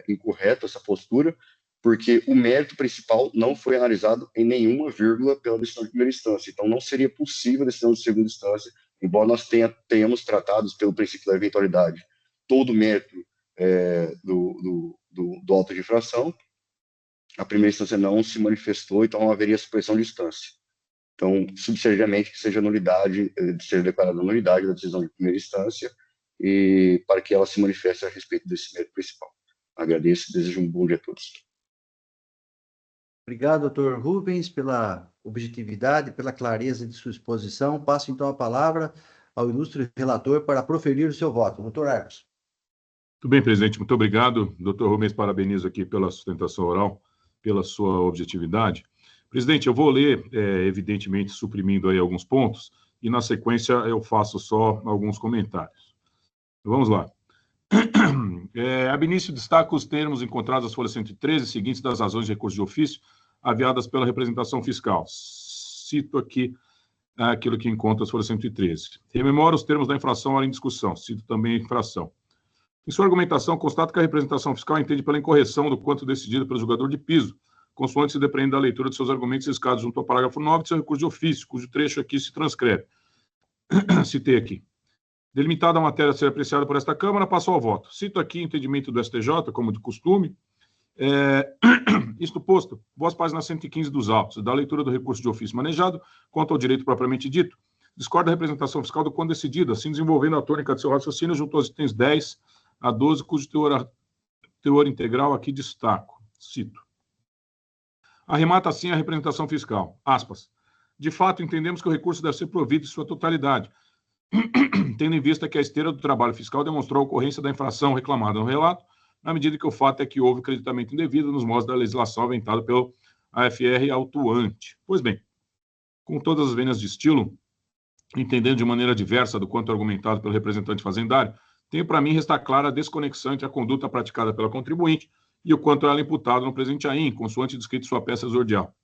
incorreta essa postura, porque o mérito principal não foi analisado em nenhuma vírgula pela decisão de primeira instância. Então, não seria possível a decisão de segunda instância, embora nós tenhamos tratados pelo princípio da eventualidade todo o mérito do auto de infração, a primeira instância não se manifestou, então não haveria supressão de instância. Então, subsidiariamente, que seja nulidade, seja declarada nulidade da decisão de primeira instância, e para que ela se manifeste a respeito desse mérito principal. Agradeço e desejo um bom dia a todos. Obrigado, doutor Rubens, pela objetividade, pela clareza de sua exposição. Passo, então, a palavra ao ilustre relator para proferir o seu voto. Doutor Arcos. Muito bem, presidente. Muito obrigado. Doutor Rubens, parabenizo aqui pela sustentação oral, pela sua objetividade. Presidente, eu vou ler, evidentemente, suprimindo aí alguns pontos, e, na sequência, eu faço só alguns comentários. Vamos lá. Ab início, destaca os termos encontrados nas folhas 113 seguintes das razões de recurso de ofício aviadas pela representação fiscal. Cito aqui aquilo que encontra as folhas 113. Rememora os termos da infração em discussão. Cito também a infração. Em sua argumentação, constata que a representação fiscal entende pela incorreção do quanto decidido pelo julgador de piso, consoante se depende da leitura de seus argumentos riscados junto ao parágrafo 9 de seu recurso de ofício, cujo trecho aqui se transcreve. Citei aqui. Delimitada a matéria a ser apreciada por esta Câmara, passo ao voto. Cito aqui o entendimento do STJ, como de costume. Isto posto, voz página 115 dos autos, da leitura do recurso de ofício manejado, quanto ao direito propriamente dito, discorda da representação fiscal do quanto decidida, assim desenvolvendo a tônica de seu raciocínio junto aos itens 10 a 12, cujo teor integral aqui destaco. Cito. Arremata assim a representação fiscal. Aspas. De fato, entendemos que o recurso deve ser provido em sua totalidade, tendo em vista que a esteira do trabalho fiscal demonstrou a ocorrência da infração reclamada no relato, na medida que o fato é que houve creditamento indevido nos modos da legislação aventada pelo AFR autuante. Pois bem, com todas as vênias de estilo, entendendo de maneira diversa do quanto argumentado pelo representante fazendário, tem para mim restar clara a desconexão entre a conduta praticada pela contribuinte e o quanto ela é imputada no presente AIM, consoante descrito em sua peça exordial.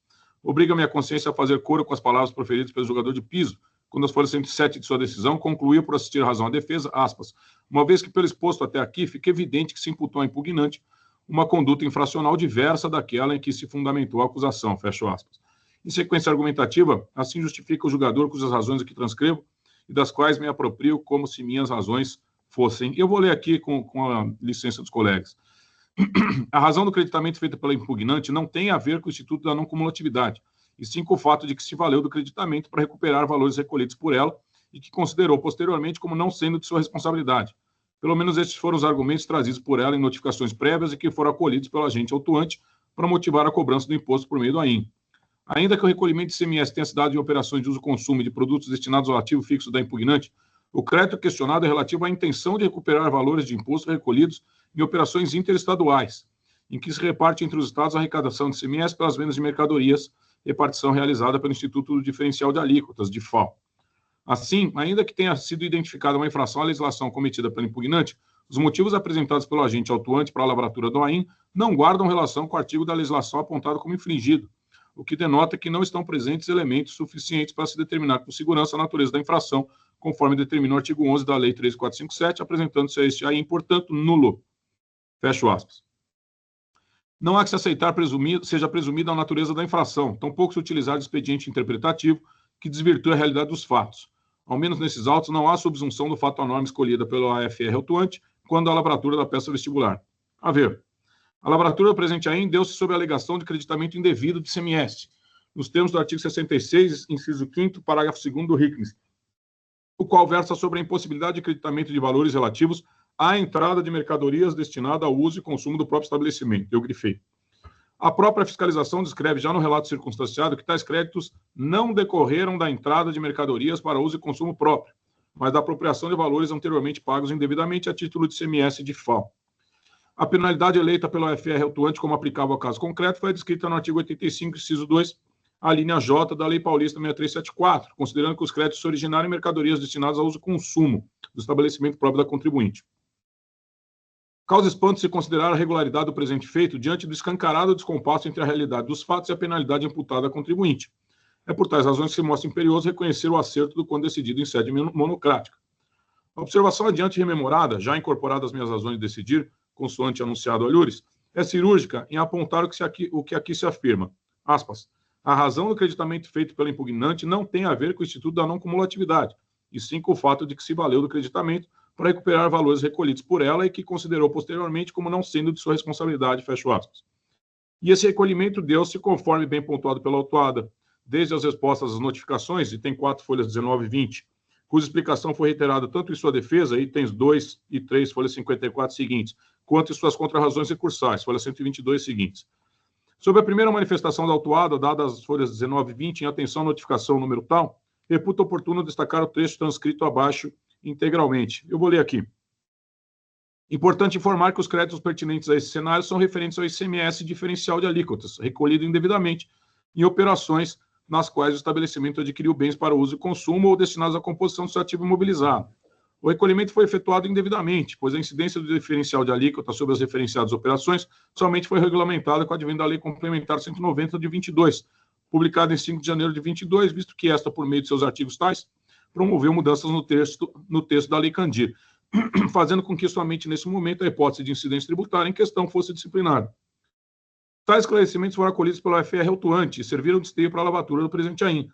Obriga minha consciência a fazer coro com as palavras proferidas pelo julgador de piso, quando as folhas 107 de sua decisão concluiu por assistir a razão à defesa, aspas, uma vez que pelo exposto até aqui fica evidente que se imputou ao impugnante uma conduta infracional diversa daquela em que se fundamentou a acusação, fecho aspas. Em sequência argumentativa, assim justifica o julgador cujas razões aqui transcrevo e das quais me aproprio como se minhas razões fossem. Eu vou ler aqui com a licença dos colegas. A razão do creditamento feita pela impugnante não tem a ver com o Instituto da Não Cumulatividade, e 5, o fato de que se valeu do creditamento para recuperar valores recolhidos por ela e que considerou posteriormente como não sendo de sua responsabilidade. Pelo menos estes foram os argumentos trazidos por ela em notificações prévias e que foram acolhidos pelo agente autuante para motivar a cobrança do imposto por meio do AIM. Ainda que o recolhimento de ICMS tenha se dado em operações de uso-consumo de produtos destinados ao ativo fixo da impugnante, o crédito questionado é relativo à intenção de recuperar valores de imposto recolhidos em operações interestaduais, em que se reparte entre os estados a arrecadação de ICMS pelas vendas de mercadorias, repartição realizada pelo Instituto Diferencial de Alíquotas, de FAO. Assim, ainda que tenha sido identificada uma infração à legislação cometida pelo impugnante, os motivos apresentados pelo agente autuante para a lavratura do AIM não guardam relação com o artigo da legislação apontado como infringido, o que denota que não estão presentes elementos suficientes para se determinar com segurança a natureza da infração, conforme determina o artigo 11 da Lei 13457, apresentando-se a este AIM, portanto, nulo. Fecho aspas. Não há que se aceitar seja presumida a natureza da infração, tampouco se utilizar de expediente interpretativo que desvirtue a realidade dos fatos. Ao menos nesses autos, não há subsunção do fato à norma escolhida pelo AFR autuante quando a lavratura da peça vestibular. A ver, a lavratura do presente AIM deu-se sob a alegação de creditamento indevido de ICMS, nos termos do artigo 66, inciso 5º, parágrafo 2º do RICMES, o qual versa sobre a impossibilidade de creditamento de valores relativos à entrada de mercadorias destinada ao uso e consumo do próprio estabelecimento. Eu grifei. A própria fiscalização descreve já no relato circunstanciado que tais créditos não decorreram da entrada de mercadorias para uso e consumo próprio, mas da apropriação de valores anteriormente pagos indevidamente a título de ICMS de FAO. A penalidade eleita pelo FR autuante como aplicável ao caso concreto foi descrita no artigo 85, inciso 2, a linha J da Lei Paulista 6374, considerando que os créditos se originaram em mercadorias destinadas ao uso e consumo do estabelecimento próprio da contribuinte. Causa espanto se considerar a regularidade do presente feito diante do escancarado descompasso entre a realidade dos fatos e a penalidade imputada à contribuinte. É por tais razões que se mostra imperioso reconhecer o acerto do quando decidido em sede monocrática. A observação adiante rememorada, já incorporada às minhas razões de decidir, consoante anunciado a Lures, é cirúrgica em apontar o que aqui se afirma. Aspas. A razão do creditamento feito pela impugnante não tem a ver com o Instituto da Não Cumulatividade, e sim com o fato de que se valeu do creditamento para recuperar valores recolhidos por ela e que considerou posteriormente como não sendo de sua responsabilidade, fecho aspas. E esse recolhimento deu-se, conforme bem pontuado pela autuada, desde as respostas às notificações, item 4, folhas 19 e 20, cuja explicação foi reiterada tanto em sua defesa, itens 2 e 3, folhas 54 seguintes, quanto em suas contrarrazões recursais, folhas 122 seguintes. Sobre a primeira manifestação da autuada, dadas as folhas 19 e 20, em atenção à notificação número tal, reputo oportuno destacar o trecho transcrito abaixo integralmente. Eu vou ler aqui. Importante informar que os créditos pertinentes a esse cenário são referentes ao ICMS diferencial de alíquotas, recolhido indevidamente em operações nas quais o estabelecimento adquiriu bens para uso e consumo ou destinados à composição do seu ativo imobilizado. O recolhimento foi efetuado indevidamente, pois a incidência do diferencial de alíquota sobre as referenciadas operações somente foi regulamentada com o advento da Lei Complementar 190 de 22, publicada em 5 de janeiro de 22, visto que esta, por meio de seus artigos tais, promoveu mudanças no texto da Lei Candir, fazendo com que somente nesse momento a hipótese de incidência tributária em questão fosse disciplinada. Tais esclarecimentos foram acolhidos pelo FR autuante e serviram de esteio para a lavatura do presente AIM.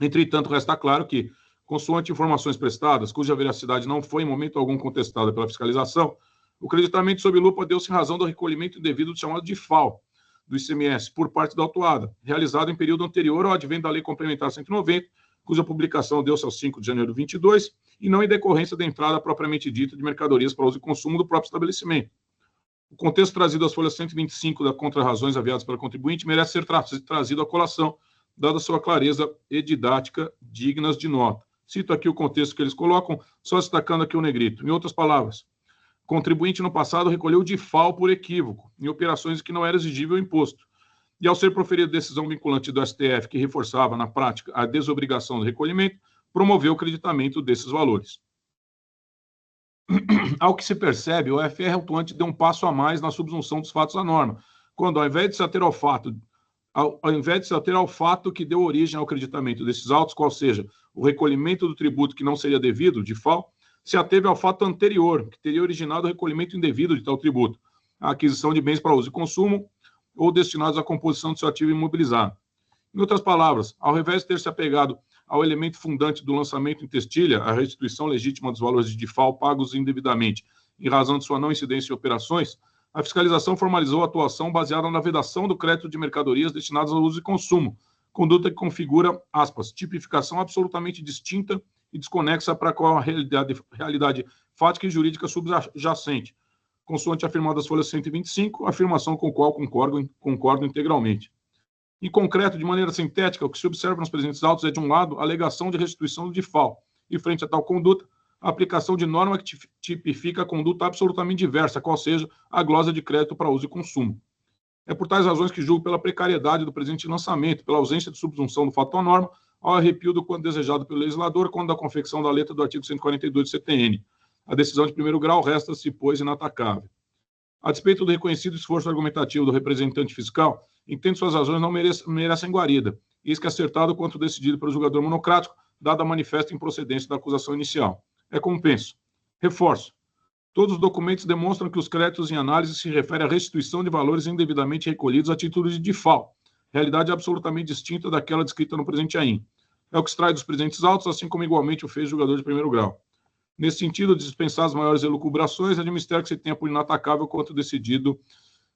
Entretanto, resta claro que, consoante informações prestadas, cuja veracidade não foi em momento algum contestada pela fiscalização, o creditamento sob lupa deu-se em razão do recolhimento indevido chamado de FAO, do ICMS, por parte da autuada, realizado em período anterior ao advento da Lei Complementar 190, cuja publicação deu-se ao 5 de janeiro de 22, e não em decorrência da entrada propriamente dita de mercadorias para uso e consumo do próprio estabelecimento. O contexto trazido às folhas 125 da contrarrazões aviadas pela contribuinte merece ser trazido à colação, dada sua clareza e didática dignas de nota. Cito aqui o contexto que eles colocam, só destacando aqui o negrito. Em outras palavras, o contribuinte no passado recolheu de FAO por equívoco, em operações em que não era exigível o imposto. E ao ser proferida decisão vinculante do STF que reforçava na prática a desobrigação do recolhimento, promoveu o creditamento desses valores. Ao que se percebe, o FR autuante deu um passo a mais na subsunção dos fatos à norma, quando, ao invés de se ater ao fato que deu origem ao creditamento desses autos, qual seja, o recolhimento do tributo que não seria devido, de FAO, se ateve ao fato anterior, que teria originado o recolhimento indevido de tal tributo, a aquisição de bens para uso e consumo ou destinados à composição do seu ativo imobilizado. Em outras palavras, ao invés de ter se apegado ao elemento fundante do lançamento em testilha, a restituição legítima dos valores de FAO pagos indevidamente, em razão de sua não incidência em operações, a fiscalização formalizou a atuação baseada na vedação do crédito de mercadorias destinadas ao uso e consumo, conduta que configura, aspas, tipificação absolutamente distinta e desconexa para qual a realidade fática e jurídica subjacente, consoante afirmado das folhas 125, afirmação com a qual concordo integralmente. Em concreto, de maneira sintética, o que se observa nos presentes autos é, de um lado, a alegação de restituição do DIFAL, e, frente a tal conduta, a aplicação de norma que tipifica a conduta absolutamente diversa, qual seja a glosa de crédito para uso e consumo. É por tais razões que julgo pela precariedade do presente lançamento, pela ausência de subsunção do fato à norma, ao arrepio do quanto desejado pelo legislador, quando da confecção da letra do artigo 142 do CTN. A decisão de primeiro grau resta-se, pois, inatacável. A despeito do reconhecido esforço argumentativo do representante fiscal, entendo suas razões não merecem guarida, eis que acertado quanto decidido pelo julgador monocrático, dada a manifesta improcedência da acusação inicial. É como penso. Reforço. Todos os documentos demonstram que os créditos em análise se referem à restituição de valores indevidamente recolhidos a título de DIFAL, realidade absolutamente distinta daquela descrita no presente AIM. É o que extrai dos presentes autos, assim como igualmente o fez o julgador de primeiro grau. Nesse sentido, dispensar as maiores elucubrações, é de mistério que se tenha por inatacável quanto decidido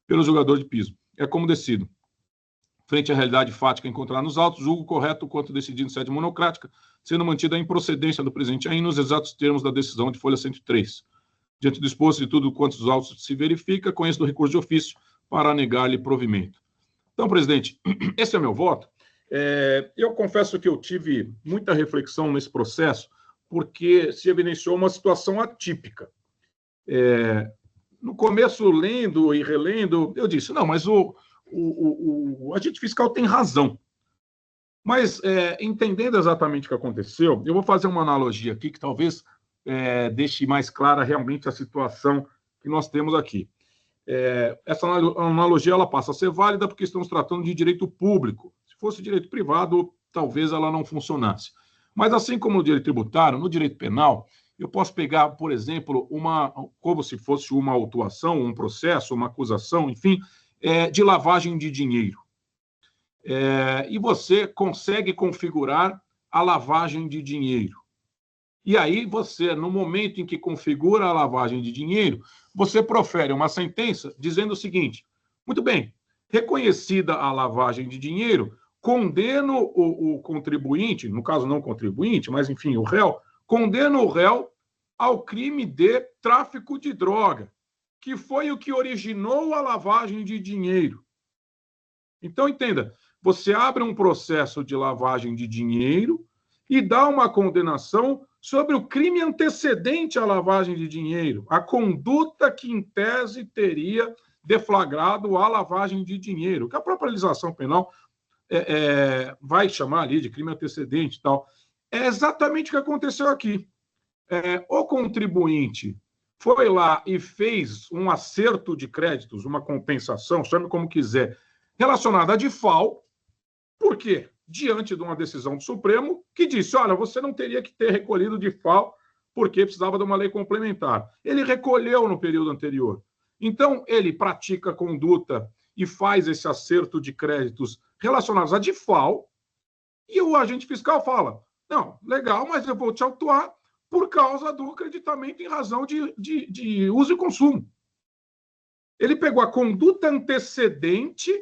pelo julgador de piso. É como decido. Frente à realidade fática encontrada nos autos, julgo correto quanto decidido em sede monocrática, sendo mantida a improcedência do presente AIM nos exatos termos da decisão de folha 103. Diante do exposto de tudo quanto os autos se verifica, conheço do recurso de ofício para negar-lhe provimento. Então, presidente, esse é meu voto. Eu confesso que eu tive muita reflexão nesse processo, porque se evidenciou uma situação atípica. No começo, lendo e relendo, eu disse, não, mas o agente fiscal tem razão. Mas, entendendo exatamente o que aconteceu, eu vou fazer uma analogia aqui que talvez deixe mais clara realmente a situação que nós temos aqui. Essa analogia ela passa a ser válida porque estamos tratando de direito público. Se fosse direito privado, talvez ela não funcionasse. Mas, assim como no direito tributário, no direito penal, eu posso pegar, por exemplo, como se fosse uma autuação, um processo, uma acusação, enfim, de lavagem de dinheiro. E você consegue configurar a lavagem de dinheiro. E aí você, no momento em que configura a lavagem de dinheiro, você profere uma sentença dizendo o seguinte, muito bem, reconhecida a lavagem de dinheiro, condeno o contribuinte, no caso não contribuinte, mas enfim, o réu, condeno o réu ao crime de tráfico de droga, que foi o que originou a lavagem de dinheiro. Então, entenda, você abre um processo de lavagem de dinheiro e dá uma condenação sobre o crime antecedente à lavagem de dinheiro, a conduta que, em tese, teria deflagrado a lavagem de dinheiro, que a própria legislação penal vai chamar ali de crime antecedente e tal. É exatamente o que aconteceu aqui. O contribuinte foi lá e fez um acerto de créditos, uma compensação, chame como quiser, relacionada a DIFAL. Por quê? Diante de uma decisão do Supremo que disse, olha, você não teria que ter recolhido DIFAL porque precisava de uma lei complementar. Ele recolheu no período anterior. Então, ele pratica conduta e faz esse acerto de créditos relacionados a DIFAL e o agente fiscal fala, não, legal, mas eu vou te autuar por causa do acreditamento em razão de uso e consumo. Ele pegou a conduta antecedente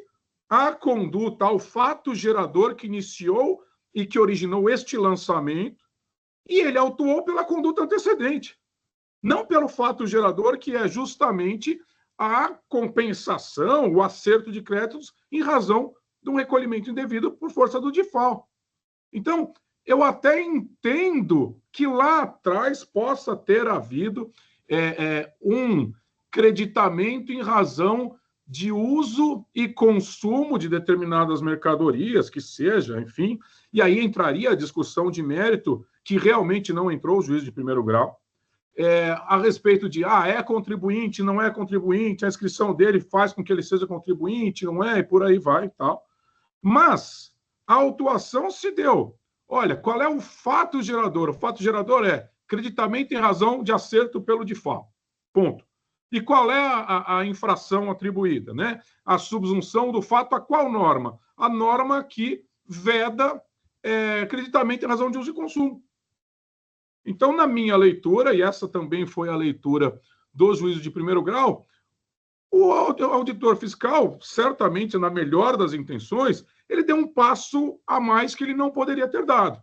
à conduta, ao fato gerador que iniciou e que originou este lançamento, e ele autuou pela conduta antecedente, não pelo fato gerador, que é justamente a compensação, o acerto de créditos em razão de um recolhimento indevido por força do DIFAL. Então, eu até entendo que lá atrás possa ter havido um creditamento em razão de uso e consumo de determinadas mercadorias, que seja, enfim, e aí entraria a discussão de mérito, que realmente não entrou o juiz de primeiro grau, a respeito de, é contribuinte, não é contribuinte, a inscrição dele faz com que ele seja contribuinte, não é, e por aí vai e tal. Mas a autuação se deu. Olha, qual é o fato gerador? O fato gerador é creditamento em razão de acerto pelo DIFAL. Ponto. E qual é a infração atribuída, né? A subsunção do fato a qual norma? A norma que veda creditamento em razão de uso e consumo. Então, na minha leitura, e essa também foi a leitura dos juízes de primeiro grau, O auditor fiscal, certamente, na melhor das intenções, ele deu um passo a mais que ele não poderia ter dado.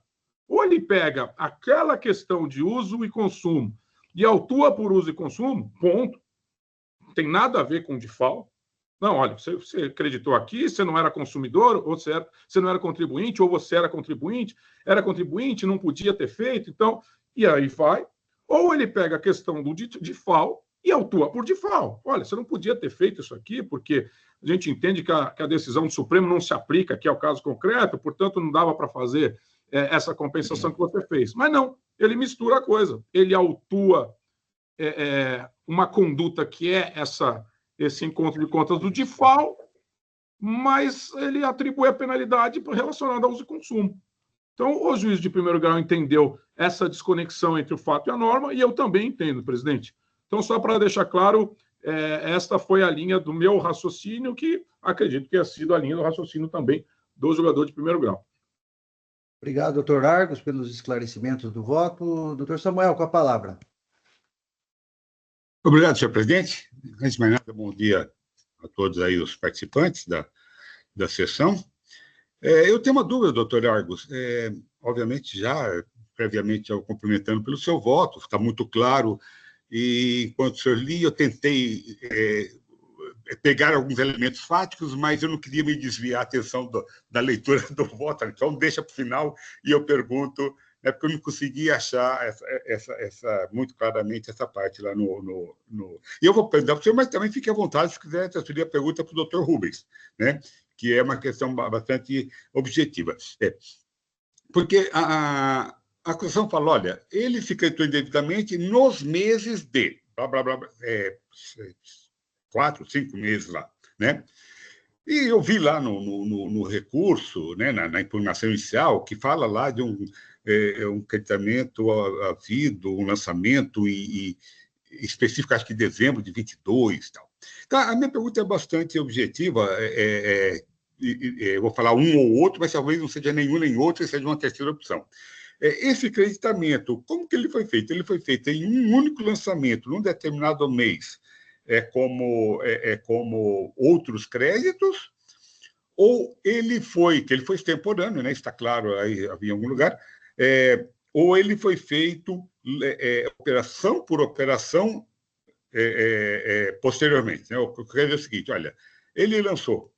Ou ele pega aquela questão de uso e consumo e autua por uso e consumo, ponto. Não tem nada a ver com default. Não, olha, você acreditou aqui, você não era consumidor, ou você não era contribuinte, ou você era contribuinte, não podia ter feito, então, e aí vai. Ou ele pega a questão do default e autua por default. Olha, você não podia ter feito isso aqui, porque a gente entende que a decisão do Supremo não se aplica aqui ao caso concreto, portanto, não dava para fazer essa compensação que você fez. Mas não, ele mistura a coisa. Ele autua uma conduta que é esse encontro de contas do default, mas ele atribui a penalidade relacionada ao uso e consumo. Então, o juiz de primeiro grau entendeu essa desconexão entre o fato e a norma, e eu também entendo, presidente. Então, só para deixar claro, esta foi a linha do meu raciocínio, que acredito que tenha sido a linha do raciocínio também do julgador de primeiro grau. Obrigado, doutor Argos, pelos esclarecimentos do voto. Doutor Samuel, com a palavra. Obrigado, senhor presidente. Antes de mais nada, bom dia a todos aí os participantes da sessão. Eu tenho uma dúvida, doutor Argos. Obviamente, já previamente eu cumprimentando pelo seu voto, está muito claro, e enquanto o senhor lia, eu tentei pegar alguns elementos fáticos, mas eu não queria me desviar a atenção da leitura do voto, então deixa para o final e eu pergunto, porque eu não consegui achar muito claramente essa parte lá no... E eu vou perguntar para o senhor, mas também fique à vontade se quiser transferir a pergunta para o doutor Rubens, né? Que é uma questão bastante objetiva. Porque a acusação fala, olha, ele se creditou indevidamente nos meses de... Blá, blá, blá, 4, 5 meses lá, né? E eu vi lá no recurso, né, na impugnação inicial, que fala lá de um creditamento havido, um lançamento específico, acho que em dezembro de 22 e tal. Então, a minha pergunta é bastante objetiva, eu vou falar um ou outro, mas talvez não seja nenhum nem outro, seja uma terceira opção. Esse creditamento, como que ele foi feito? Ele foi feito em um único lançamento, num determinado mês, como outros créditos, ou ele foi extemporâneo, né? Está claro aí em algum lugar, ou ele foi feito operação por operação posteriormente, né? O que eu quero dizer é o seguinte, olha, ele lançou,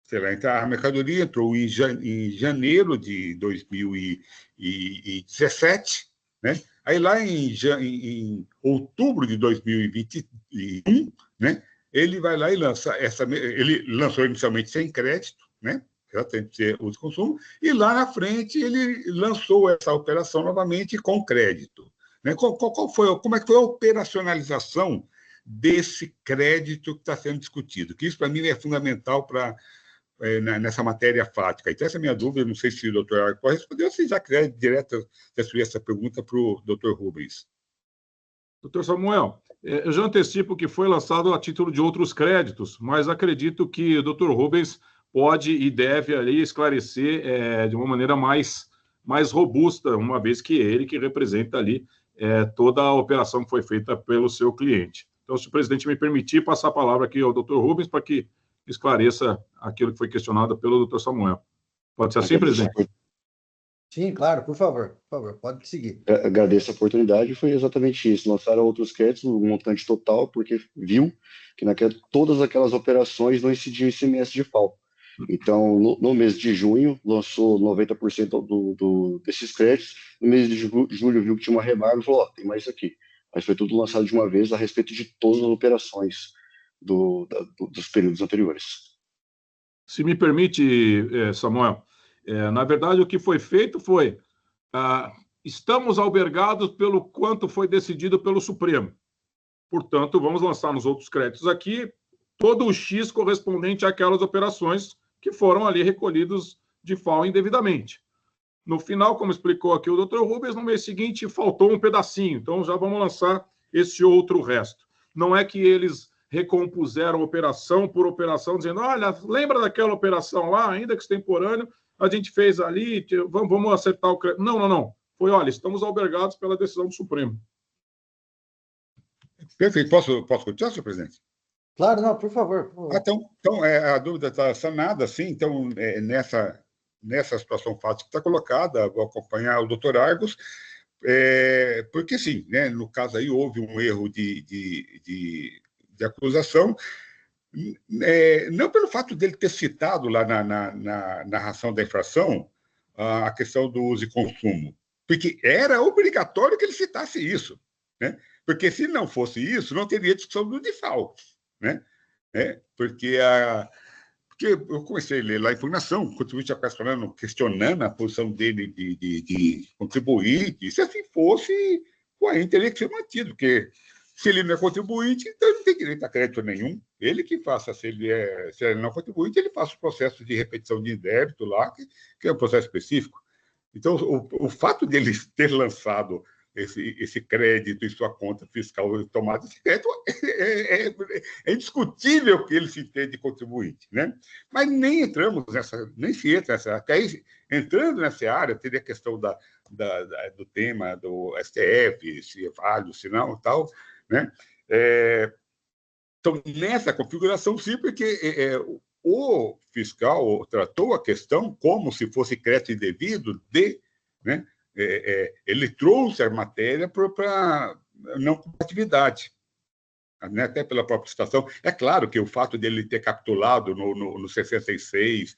sei lá, então a mercadoria entrou em janeiro de 2017, né? Aí lá em outubro de 2021, né? Ele vai lá e lança ele lançou inicialmente sem crédito, né? Exatamente, ser uso e consumo, e lá na frente ele lançou essa operação novamente com crédito, né? Como é que foi a operacionalização desse crédito que está sendo discutido? Que isso, para mim, é fundamental nessa matéria fática. Então, essa é a minha dúvida, não sei se o doutor Arco pode responder, ou se já quiser direto transferir essa pergunta para o doutor Rubens. Doutor Samuel, eu já antecipo que foi lançado a título de outros créditos, mas acredito que o doutor Rubens pode e deve ali esclarecer de uma maneira mais robusta, uma vez que é ele que representa ali toda a operação que foi feita pelo seu cliente. Então, se o presidente me permitir, passar a palavra aqui ao doutor Rubens para que esclareça aquilo que foi questionado pelo doutor Samuel. Pode ser assim, presidente? Sim, claro, por favor, pode seguir. Agradeço a oportunidade, foi exatamente isso. Lançaram outros créditos, um montante total, porque viu que todas aquelas operações não incidiam ICMS de FAO. Então, no mês de junho, lançou 90% desses créditos. No mês de julho, viu que tinha uma remarca e falou, tem mais isso aqui. Mas foi tudo lançado de uma vez a respeito de todas as operações dos períodos anteriores. Se me permite, Samuel, na verdade, o que foi feito foi estamos albergados pelo quanto foi decidido pelo Supremo. Portanto, vamos lançar nos outros créditos aqui todo o X correspondente àquelas operações que foram ali recolhidos de FAO indevidamente. No final, como explicou aqui o doutor Rubens, no mês seguinte faltou um pedacinho, então já vamos lançar esse outro resto. Não é que eles recompuseram operação por operação, dizendo, olha, lembra daquela operação lá, ainda que extemporâneo, a gente fez ali, vamos acertar o crédito. Não. Foi, olha, estamos albergados pela decisão do Supremo. Perfeito. Posso continuar, senhor presidente? Claro, não, por favor. Por favor. Então a dúvida está sanada, sim. Então, nessa situação fácil que está colocada, vou acompanhar o doutor Argos, porque, sim, né, no caso aí houve um erro de acusação, não pelo fato dele ter citado lá na narração da infração a questão do uso e consumo, porque era obrigatório que ele citasse isso, né? Porque se não fosse isso, não teria discussão do DIFAL, né? Porque eu comecei a ler lá a impugnação, o contribuinte já falando, questionando a posição dele de contribuinte, se assim fosse, o AIN teria que ser mantido, porque se ele não é contribuinte, então ele não tem direito a crédito nenhum. Ele que faça, se ele não é contribuinte, ele faça o processo de repetição de débito lá, que é um processo específico. Então, o fato dele ter lançado esse crédito em sua conta fiscal e tomado esse crédito é indiscutível que ele se entende contribuinte, né? Mas nem entramos nem se entra nessa, até aí, entrando nessa área, teria a questão do tema do STF, se é válido, se não, tal, né? Então, nessa configuração, sim, porque o fiscal tratou a questão como se fosse crédito indevido né? Ele trouxe a matéria para não compatibilidade, né? Até pela própria situação. É claro que o fato dele ter capitulado no 66,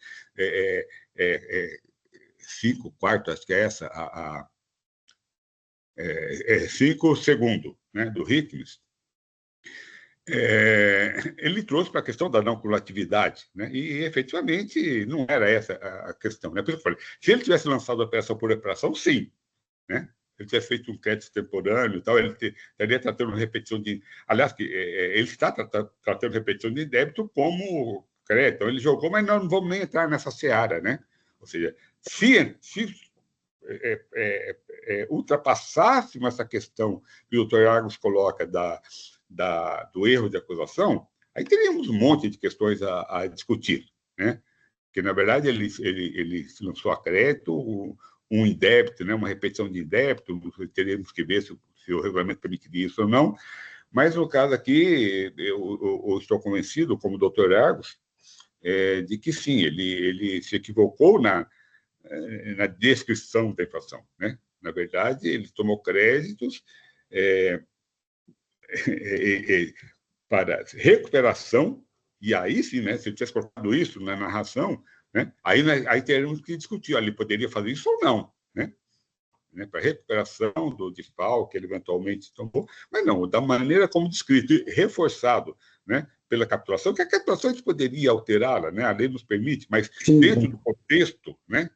5/4, acho que é essa, 5 segundos, né, do Hickman, ele trouxe para a questão da não cumulatividade, né? E efetivamente não era essa a questão, né? Por isso que eu falei, se ele tivesse lançado a operação por operação, sim, né? Se ele tivesse feito um crédito temporâneo e tal, ele estaria tratando repetição de. Aliás, ele está tratando repetição de débito como crédito. Então, ele jogou, mas nós não vamos nem entrar nessa seara, né? Ou seja, se ultrapassássemos essa questão que o doutor Argos coloca do erro de acusação, aí teríamos um monte de questões a discutir, né? Porque, na verdade, ele lançou a crédito um indébito, né? Uma repetição de indébito, teríamos que ver se o regulamento permitiria isso ou não, mas, no caso aqui, eu estou convencido, como o doutor Argos, de que, sim, ele se equivocou na descrição da inflação, né? Na verdade, ele tomou créditos para recuperação, e aí sim, né, se ele tivesse colocado isso na narração, né, aí teríamos que discutir, ele poderia fazer isso ou não, né? Para recuperação do DIFAL que ele eventualmente tomou, mas não, da maneira como descrito, e reforçado, né, pela capitulação, que a capitulação a gente poderia alterá-la, né, a lei nos permite, mas sim, dentro do contexto, né,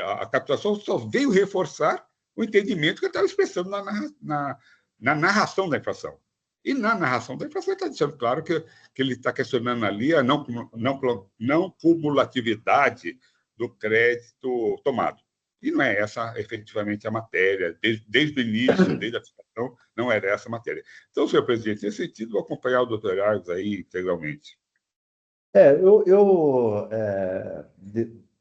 a capitulação só veio reforçar o entendimento que ele estava expressando na narração da inflação. E na narração da inflação ele está deixando claro que ele está questionando ali a não cumulatividade do crédito tomado. E não é essa, efetivamente, a matéria. Desde o início, desde a situação, não era essa a matéria. Então, senhor presidente, nesse sentido, vou acompanhar o doutor Argos aí integralmente.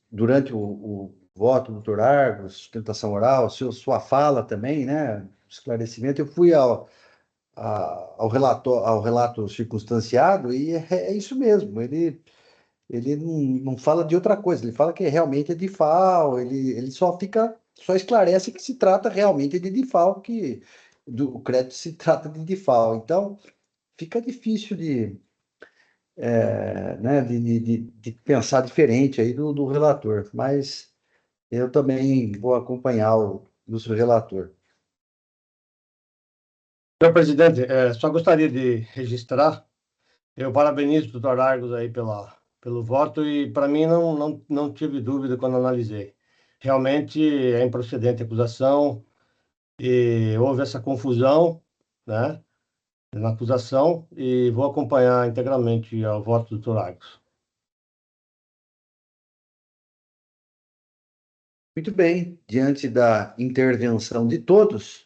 Durante o voto do doutor Argos, sustentação oral, sua fala também, né? Esclarecimento, eu fui ao relato circunstanciado e é isso mesmo. Ele não fala de outra coisa, ele fala que realmente é DIFAL, ele só esclarece que se trata realmente de DIFAL, que o crédito se trata de DIFAL. Então, fica difícil né, de pensar diferente aí do relator, mas eu também vou acompanhar o ilustre relator. Senhor presidente, só gostaria de registrar, eu parabenizo o doutor Argos aí pelo voto e, para mim, não tive dúvida quando analisei. Realmente é improcedente a acusação e houve essa confusão, né, na acusação e vou acompanhar integralmente o voto do doutor Argos. Muito bem, diante da intervenção de todos,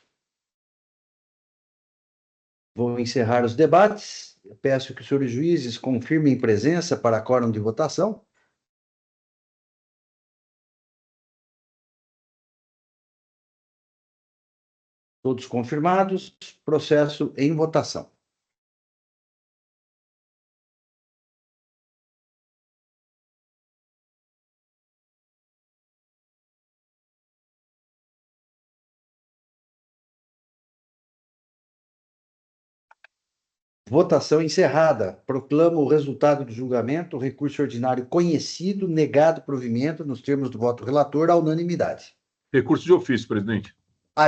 vou encerrar os debates. Eu peço que os senhores juízes confirmem presença para quórum de votação. Todos confirmados, processo em votação. Votação encerrada. Proclamo o resultado do julgamento, o recurso ordinário conhecido, negado provimento, nos termos do voto relator, à unanimidade. Recurso de ofício, presidente.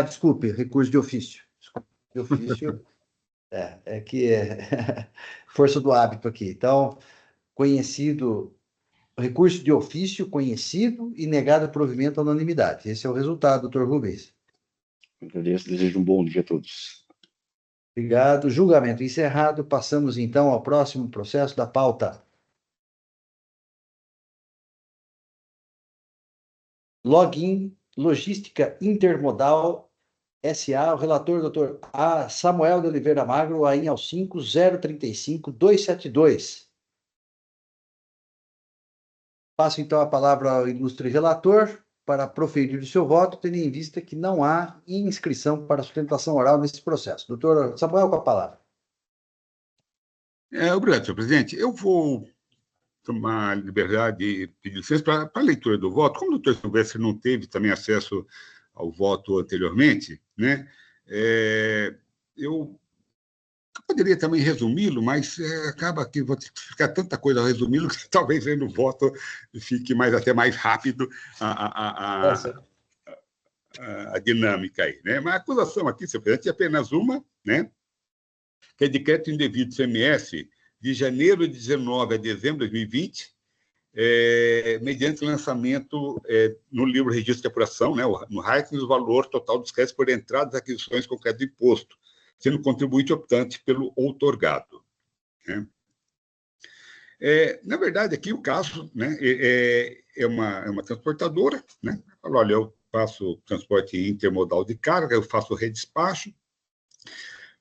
Desculpe, recurso de ofício. Desculpe, de ofício. É que é força do hábito aqui. Então, conhecido, recurso de ofício conhecido e negado provimento à unanimidade. Esse é o resultado, doutor Rubens. Agradeço, desejo um bom dia a todos. Obrigado. Julgamento encerrado. Passamos, então, ao próximo processo da pauta. Login Logística Intermodal SA, o relator, doutor Samuel de Oliveira Magro, AIN ao 5035272. Passo, então, a palavra ao ilustre relator para proferir o seu voto, tendo em vista que não há inscrição para sustentação oral nesse processo. Doutor Samuel, com a palavra. Obrigado, senhor presidente. Eu vou tomar a liberdade de pedir licença para a leitura do voto. Como o doutor Silvestre não teve também acesso ao voto anteriormente, né, eu poderia também resumi-lo, mas acaba que vou ter que ficar tanta coisa a resumi-lo que talvez no voto fique até mais rápido a dinâmica aí, né? Mas a acusação aqui, senhor presidente, é apenas uma, né, que é decreto indevido do CMS de janeiro de 19 a dezembro de 2020, mediante lançamento no livro Registro de Apuração, né, no RAICS, o valor total dos créditos por entradas, aquisições com crédito de imposto, sendo contribuinte optante pelo outorgado. Né? Na verdade, aqui o caso, né, é uma transportadora, né? Fala, olha, eu faço transporte intermodal de carga, eu faço redespacho,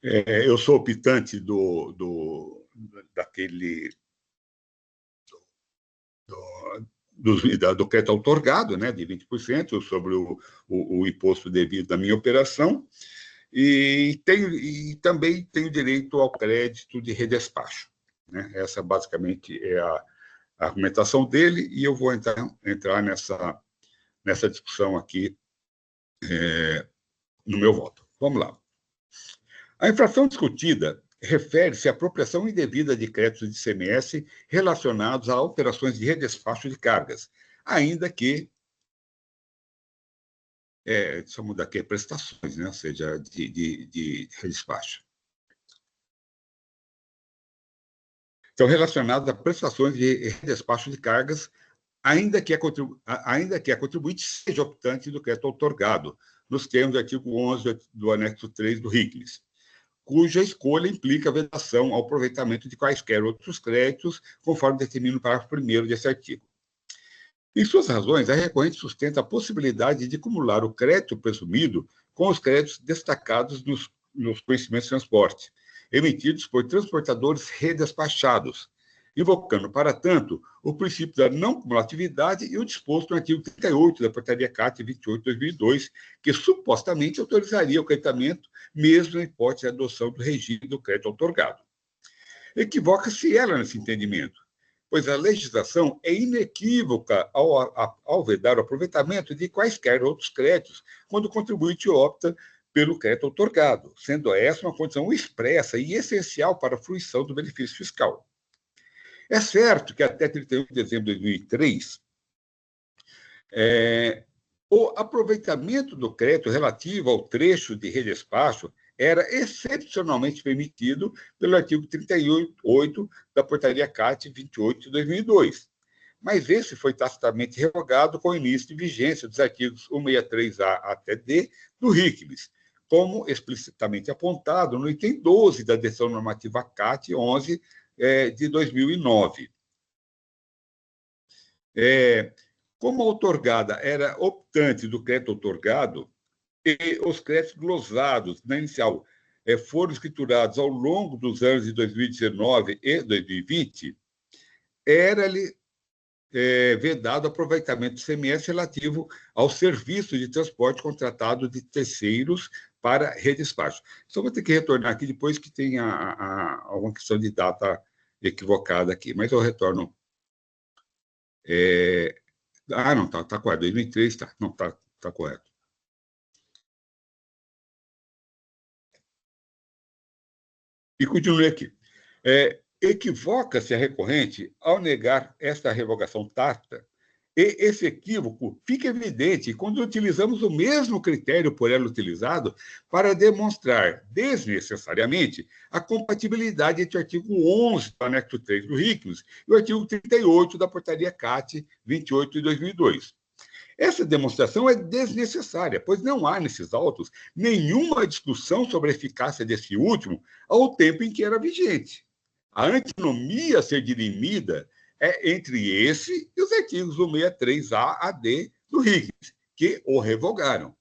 eu sou optante do crédito outorgado, né, de 20% sobre o imposto devido à minha operação, e também tenho direito ao crédito de redespacho. Né? Essa, basicamente, é a argumentação dele, e eu vou entrar nessa discussão aqui no meu voto. Vamos lá. A infração discutida refere-se à apropriação indevida de créditos de ICMS relacionados a operações de redespacho de cargas, ainda que só mudar aqui prestações, né? Ou seja, de redespacho. Então, relacionados a prestações de redespacho de cargas, ainda que a contribuinte seja optante do crédito outorgado, nos termos do artigo 11 do anexo 3 do RICNIS, cuja escolha implica a vedação ao aproveitamento de quaisquer outros créditos, conforme determina o parágrafo 1º desse artigo. Em suas razões, a recorrente sustenta a possibilidade de acumular o crédito presumido com os créditos destacados nos conhecimentos de transporte, emitidos por transportadores redespachados, invocando, para tanto, o princípio da não cumulatividade e o disposto no artigo 38 da Portaria CAT 28/2002, que supostamente autorizaria o creditamento, mesmo na hipótese de adoção do regime do crédito outorgado. Equivoca-se ela nesse entendimento, pois a legislação é inequívoca ao vedar o aproveitamento de quaisquer outros créditos, quando o contribuinte opta pelo crédito outorgado, sendo essa uma condição expressa e essencial para a fruição do benefício fiscal. É certo que até 31 de dezembro de 2003, o aproveitamento do crédito relativo ao trecho de redespacho era excepcionalmente permitido pelo artigo 38 da Portaria CAT 28 de 2002. Mas esse foi tacitamente revogado com o início de vigência dos artigos 163A até D do RICNIS, como explicitamente apontado no item 12 da Decisão Normativa CAT 11 de 2009. Como a outorgada era optante do crédito outorgado, e os créditos glosados na inicial foram escriturados ao longo dos anos de 2019 e 2020, era-lhe vedado aproveitamento do CMS relativo ao serviço de transporte contratado de terceiros para redespacho. Só vou ter que retornar aqui depois que tem alguma questão de data equivocada aqui, mas eu retorno. Não, está correto, 2003, tá. Não, está correto. E continue aqui. Equivoca-se a recorrente ao negar esta revogação tácita, e esse equívoco fica evidente quando utilizamos o mesmo critério por ela utilizado para demonstrar desnecessariamente a compatibilidade entre o artigo 11 do anexo 3 do RICMS e o artigo 38 da portaria CAT 28 de 2002. Essa demonstração é desnecessária, pois não há nesses autos nenhuma discussão sobre a eficácia desse último ao tempo em que era vigente. A antinomia a ser dirimida é entre esse e os artigos 163A a D do RICMS, que o revogaram.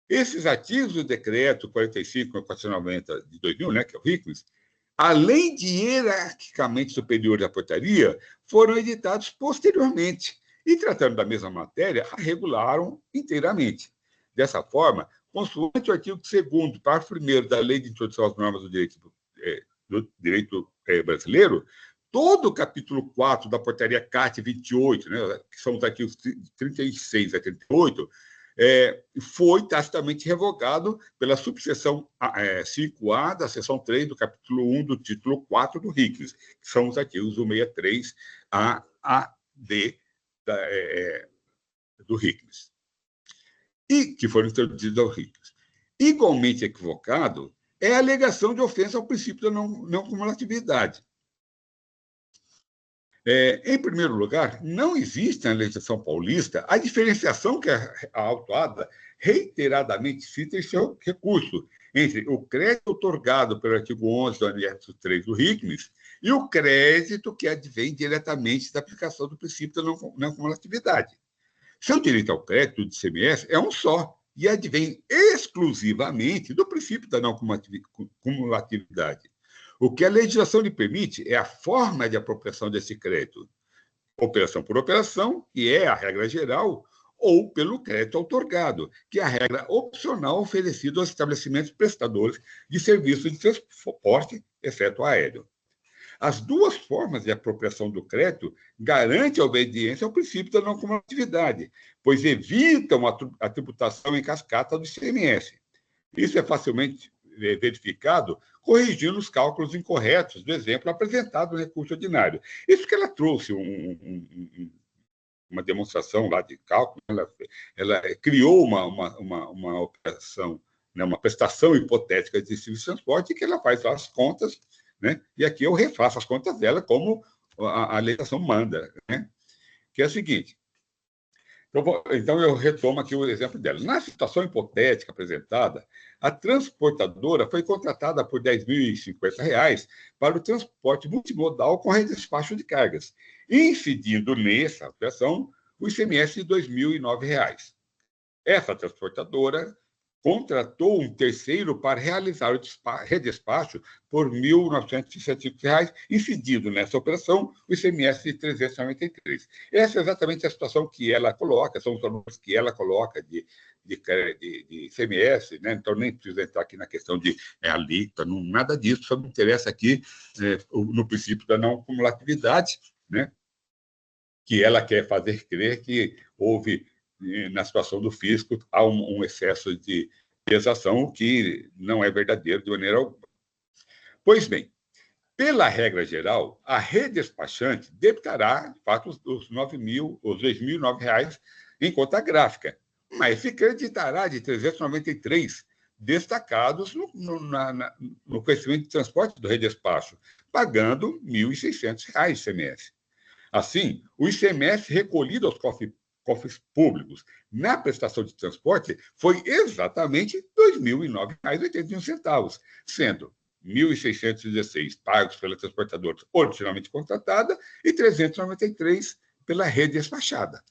Esses artigos do decreto 45.490 de 2000, né, que é o RICMS, além de hierarquicamente superiores à portaria, foram editados posteriormente e, tratando da mesma matéria, a regularam inteiramente. Dessa forma, consoante o artigo 2º, parágrafo 1º da Lei de Introdução às Normas do Direito Brasileiro, todo o capítulo 4 da portaria CAT 28, né, que são os artigos 36 a 38, foi tacitamente revogado pela subseção 5A da seção 3 do capítulo 1 do título 4 do RICMS, que são os artigos 163A a D do RICMS, e que foram introduzidos ao RICMS. Igualmente equivocado é a alegação de ofensa ao princípio da não cumulatividade. Em primeiro lugar, não existe na legislação paulista a diferenciação que a autuada reiteradamente cita em seu recurso entre o crédito otorgado pelo artigo 11 do anexo 3 do RICMS e o crédito que advém diretamente da aplicação do princípio da não cumulatividade. Seu direito ao crédito de ICMS é um só e advém exclusivamente do princípio da não cumulatividade. O que a legislação lhe permite é a forma de apropriação desse crédito, operação por operação, que é a regra geral, ou pelo crédito outorgado, que é a regra opcional oferecida aos estabelecimentos prestadores de serviços de transporte, exceto aéreo. As duas formas de apropriação do crédito garantem a obediência ao princípio da não cumulatividade, pois evitam a tributação em cascata do ICMS. Isso é facilmente verificado corrigindo os cálculos incorretos do exemplo apresentado no recurso ordinário. Isso que ela trouxe uma demonstração lá de cálculo, ela criou uma operação, né, uma prestação hipotética de serviço de transporte, que ela faz as contas, né, e aqui eu refaço as contas dela como a legislação manda, né, que é o seguinte. Então, eu retomo aqui o exemplo dela. Na situação hipotética apresentada, a transportadora foi contratada por R$ 10.050 para o transporte multimodal com redespacho de cargas, incidindo nessa operação o ICMS de R$ 2.009. Essa transportadora contratou um terceiro para realizar o redespacho por R$ 1.965, incidindo nessa operação o ICMS de R$ 393. Essa é exatamente a situação que ela coloca, são os valores que ela coloca de ICMS, né? Então nem preciso entrar aqui na questão de alíquota, nada disso, só me interessa aqui no princípio da não cumulatividade, né? Que ela quer fazer crer que houve, na situação do fisco, há um excesso de pesação que não é verdadeiro de maneira alguma. Pois bem, pela regra geral, a redespachante debitará, de fato, os R$ 2.009 em conta gráfica, mas se creditará de 393 destacados no conhecimento de transporte do redespacho, pagando R$ 1.600 de ICMS. Assim, o ICMS recolhido aos cofres públicos na prestação de transporte foi exatamente R$ 2.009,81, sendo R$ 1.616 pagos pela transportadora originalmente contratada e R$ 393 pela rede despachada.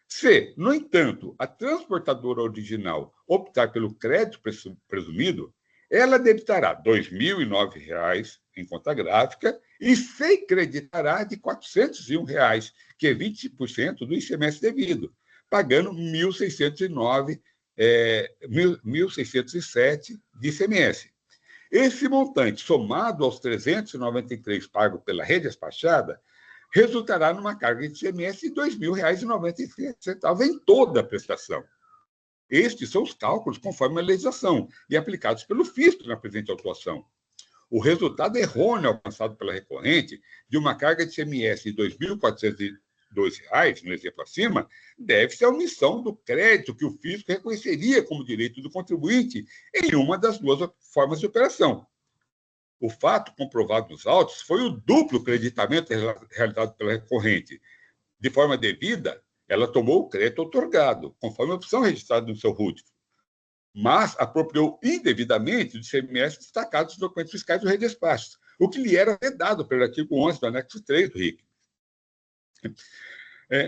Se, no entanto, a transportadora original optar pelo crédito presumido, ela debitará R$ 2.009 em conta gráfica e se creditará de R$ 401, que é 20% do ICMS devido, pagando R$ 1.607 de ICMS. Esse montante, somado aos 393 pagos pela rede despachada, resultará numa carga de ICMS de R$ 2.097 em toda a prestação. Estes são os cálculos conforme a legislação e aplicados pelo fisco na presente autuação. o resultado errôneo alcançado pela recorrente de uma carga de ICMS de R$ 2.402, no exemplo acima, deve-se à omissão do crédito que o fisco reconheceria como direito do contribuinte em uma das duas formas de operação. O fato comprovado nos autos foi o duplo creditamento realizado pela recorrente. De forma devida, ela tomou o crédito outorgado, conforme a opção registrada no seu RUT, mas apropriou indevidamente do ICMS destacado dos documentos fiscais do redespacho, o que lhe era vedado pelo artigo 11 do anexo 3 do RIC.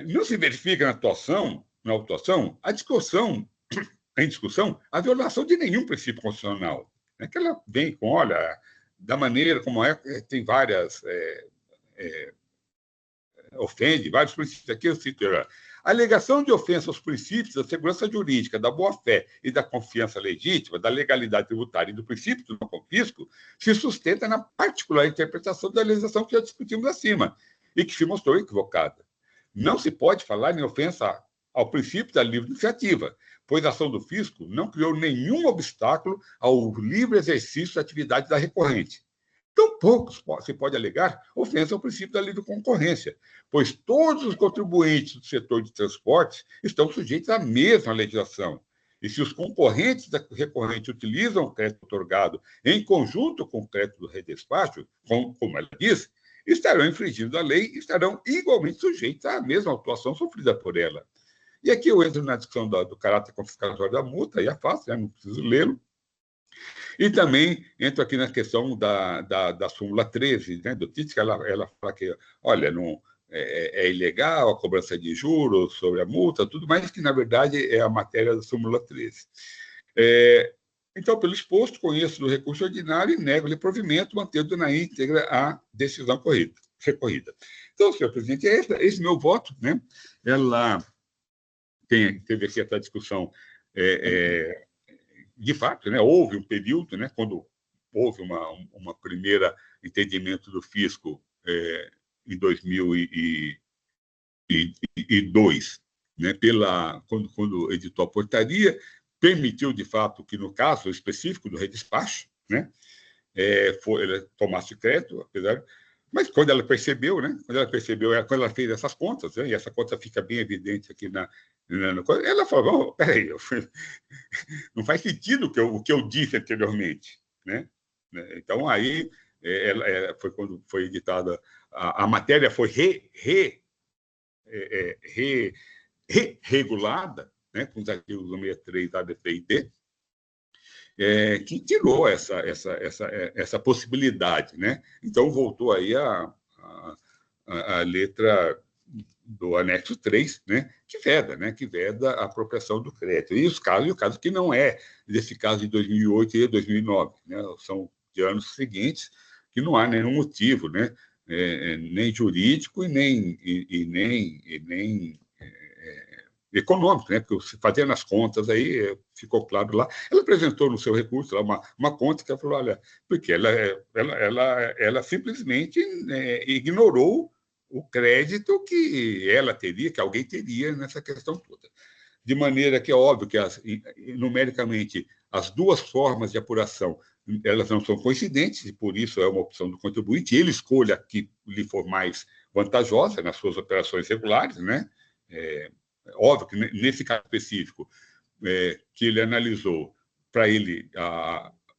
Não se verifica na autuação em discussão a violação de nenhum princípio constitucional. Que ela vem com, olha, da maneira como tem várias... ofende vários princípios. Aqui eu cito: a alegação de ofensa aos princípios da segurança jurídica, da boa-fé e da confiança legítima, da legalidade tributária e do princípio do não confisco se sustenta na particular interpretação da legislação que já discutimos acima e que se mostrou equivocada. Não se pode falar em ofensa ao princípio da livre iniciativa, pois a ação do fisco não criou nenhum obstáculo ao livre exercício da atividade da recorrente. Tampouco se pode alegar ofensa ao princípio da livre concorrência, pois todos os contribuintes do setor de transportes estão sujeitos à mesma legislação. E se os concorrentes da recorrente utilizam o crédito outorgado em conjunto com o crédito do redespacho, como ela diz, estarão infringindo a lei e estarão igualmente sujeitos à mesma autuação sofrida por ela. E aqui eu entro na discussão do caráter confiscatório da multa, e é fácil, não preciso lê-lo. E também entro aqui na questão da súmula 13, né, do TIT, que ela fala que, olha, não, é ilegal a cobrança de juros sobre a multa, tudo mais, que, na verdade, é a matéria da súmula 13. Então, pelo exposto, conheço do recurso ordinário e nego-lhe provimento, mantendo na íntegra a decisão recorrida. Então, senhor presidente, esse meu voto, né? Ela teve aqui essa discussão, de fato, né? Houve um período, né? Quando houve uma primeira entendimento do fisco em 2002, né? Quando editou a portaria, permitiu, de fato, que, no caso específico do redespacho, né, ele tomasse crédito, apesar... Mas quando ela percebeu, né, quando ela fez essas contas, né, e essa conta fica bem evidente aqui ela falou: peraí, não faz sentido o que eu disse anteriormente, né? Então, aí, foi quando foi editada, a matéria foi regulada, né, com os artigos 163, A, B, C e D, que tirou essa possibilidade, né? Então, voltou aí a letra do anexo 3, né, que veda a apropriação do crédito. E o caso que não é desse caso de 2008 e 2009, né, são de anos seguintes, que não há nenhum motivo, né, nem jurídico e nem econômico, né? Porque fazendo as contas aí, ficou claro lá. Ela apresentou no seu recurso lá uma conta que ela falou: olha, porque ela simplesmente ignorou o crédito que ela teria, que alguém teria nessa questão toda. De maneira que é óbvio que, numericamente, as duas formas de apuração, elas não são coincidentes, e por isso é uma opção do contribuinte, ele escolha a que lhe for mais vantajosa nas suas operações regulares, né? Óbvio que, nesse caso específico, que ele analisou, para ele,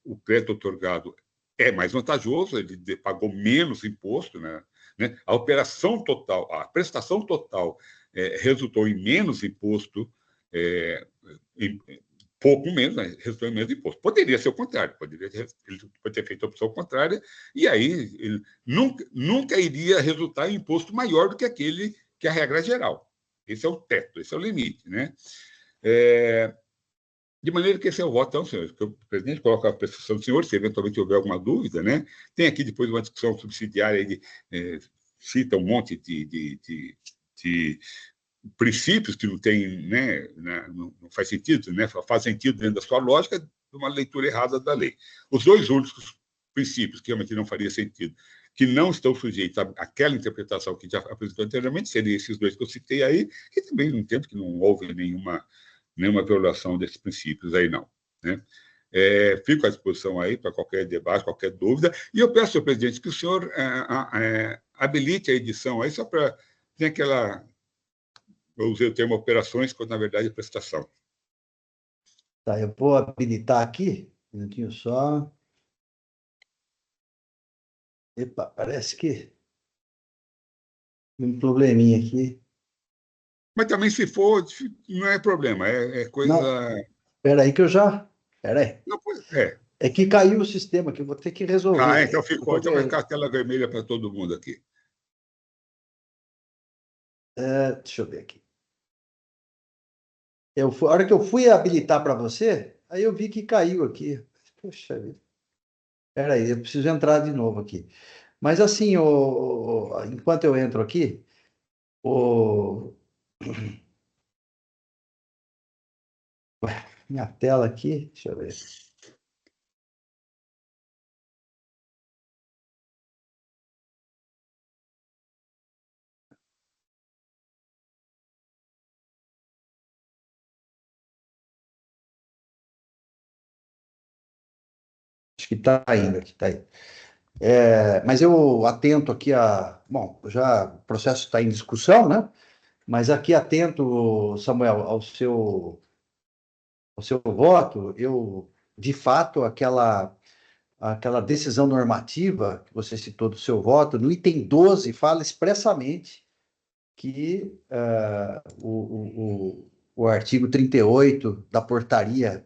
o crédito outorgado é mais vantajoso, ele pagou menos imposto, né? A operação total, a prestação total resultou em menos imposto, pouco menos, né? Resultou em menos imposto. Poderia ser o contrário, ele pode ter feito a opção contrária, e aí ele nunca iria resultar em imposto maior do que aquele que é a regra geral. Esse é o teto, esse é o limite, né? De maneira que esse é o voto, então, senhores, que o presidente coloca a prestação do senhor, se eventualmente houver alguma dúvida, né? Tem aqui depois uma discussão subsidiária, cita um monte de princípios que não tem, né? Não faz sentido, né? Faz sentido dentro da sua lógica, de uma leitura errada da lei. Os dois únicos princípios que realmente não faria sentido, que não estão sujeitos àquela interpretação que já apresentou anteriormente, seriam esses dois que eu citei aí, que também não entendo que não houve nenhuma violação desses princípios aí, não, né? Fico à disposição aí para qualquer debate, qualquer dúvida. E eu peço, senhor presidente, que o senhor habilite a edição aí, só para ter aquela... Eu usei o termo operações, quando na verdade é prestação. Tá, eu vou habilitar aqui, um minutinho só. Epa, parece que um probleminha aqui. Mas também, se for, não é problema, é coisa... Não, espera aí que eu já... Espera aí. Não, É que caiu o sistema, que eu vou ter que resolver. então ficou. Então vai Porque, ficar a tela vermelha para todo mundo aqui. deixa eu ver aqui. A hora que eu fui habilitar para você, aí eu vi que caiu aqui. Poxa vida. Espera aí, eu preciso entrar de novo aqui. Mas assim, enquanto eu entro aqui, minha tela aqui, deixa eu ver. Acho que está indo aqui, está aí. Mas eu atento aqui bom, já o processo está em discussão, né? Mas aqui atento, Samuel, ao seu voto, de fato, aquela decisão normativa que você citou do seu voto, no item 12, fala expressamente que o artigo 38 da portaria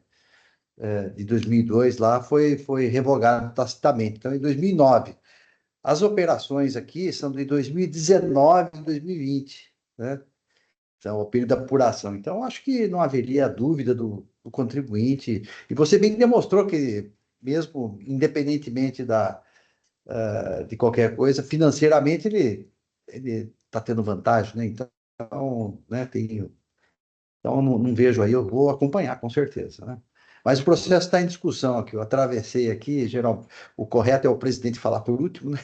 de 2002 lá foi revogado tacitamente. Então, em 2009. As operações aqui são de 2019 e 2020, né? Então, o período da apuração. Então, acho que não haveria dúvida do contribuinte. E você bem demonstrou que, mesmo independentemente de qualquer coisa, financeiramente ele está tendo vantagem, né? Então, né, então não vejo aí, eu vou acompanhar, com certeza, né? Mas o processo está em discussão aqui. Eu atravessei aqui, geral, o correto é o presidente falar por último, né?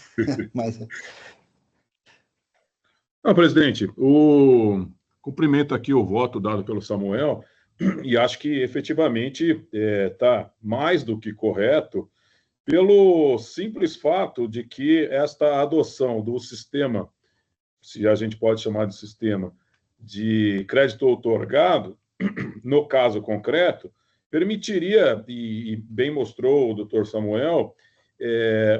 Mas... Não, presidente, cumprimento aqui o voto dado pelo Samuel e acho que efetivamente está mais do que correto pelo simples fato de que esta adoção do sistema, se a gente pode chamar de sistema, de crédito outorgado, no caso concreto, permitiria, e bem mostrou o doutor Samuel,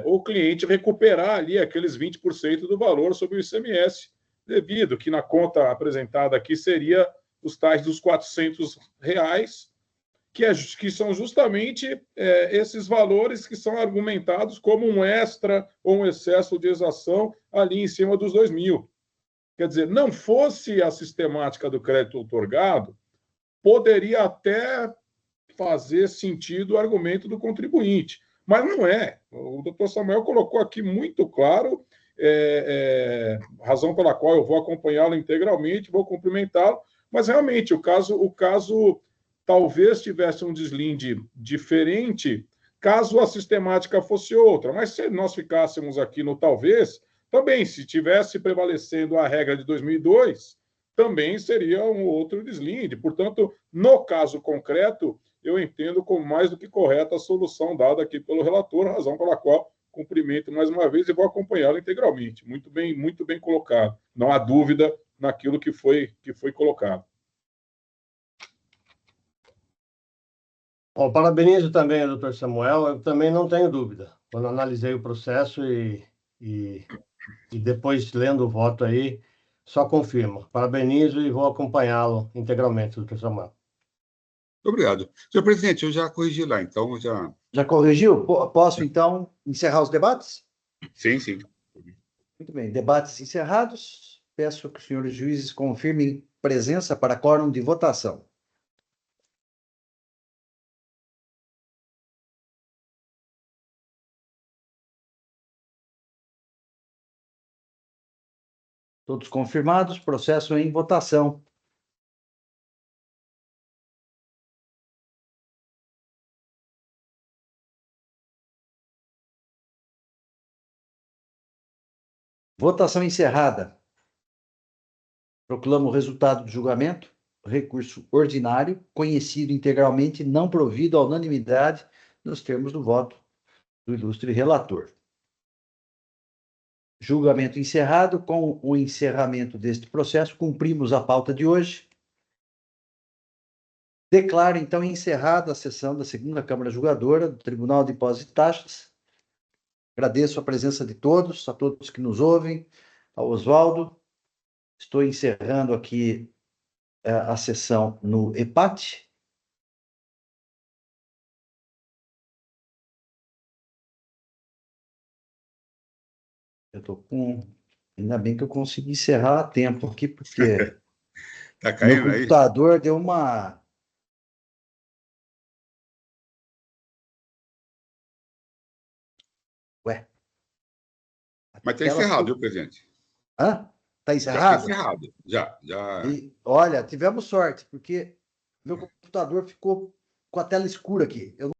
o cliente recuperar ali aqueles 20% do valor sobre o ICMS devido, que na conta apresentada aqui seria os tais dos R$ 400, que são justamente esses valores que são argumentados como um extra ou um excesso de exação ali em cima dos 2.000. Quer dizer, não fosse a sistemática do crédito outorgado, poderia até fazer sentido o argumento do contribuinte, mas não é. O doutor Samuel colocou aqui muito claro, razão pela qual eu vou acompanhá-lo integralmente, vou cumprimentá-lo, mas realmente o caso talvez tivesse um deslinde diferente caso a sistemática fosse outra, mas se nós ficássemos aqui no talvez, também, se tivesse prevalecendo a regra de 2002, também seria um outro deslinde. Portanto, no caso concreto, eu entendo como mais do que correta a solução dada aqui pelo relator, razão pela qual cumprimento mais uma vez e vou acompanhá-lo integralmente. Muito bem colocado. Não há dúvida naquilo que foi colocado. Bom, parabenizo também o doutor Samuel, eu também não tenho dúvida. Quando analisei o processo e depois lendo o voto aí, só confirmo. Parabenizo e vou acompanhá-lo integralmente, doutor Samuel. Obrigado. Senhor presidente, eu já corrigi lá, então já... Já corrigiu? Posso, então, encerrar os debates? Sim, sim. Muito bem, debates encerrados. Peço que os senhores juízes confirmem presença para quórum de votação. Todos confirmados, processo em votação. Votação encerrada. Proclamo o resultado do julgamento. Recurso ordinário, conhecido integralmente, não provido à unanimidade, nos termos do voto do ilustre relator. Julgamento encerrado. Com o encerramento deste processo, cumprimos a pauta de hoje. Declaro, então, encerrada a sessão da segunda Câmara Julgadora do Tribunal de Impostos e Taxas. Agradeço a presença de todos, a todos que nos ouvem, ao Oswaldo. Estou encerrando aqui a sessão no EPAT. Eu estou com... Ainda bem que eu consegui encerrar a tempo aqui, porque Tá meu caindo aí? computador deu uma... Ué. Mas está Ela encerrado, ficou... viu, presidente? Hã? Está Já está encerrado? encerrado. Já. E, olha, tivemos sorte, porque meu computador ficou com a tela escura aqui. Eu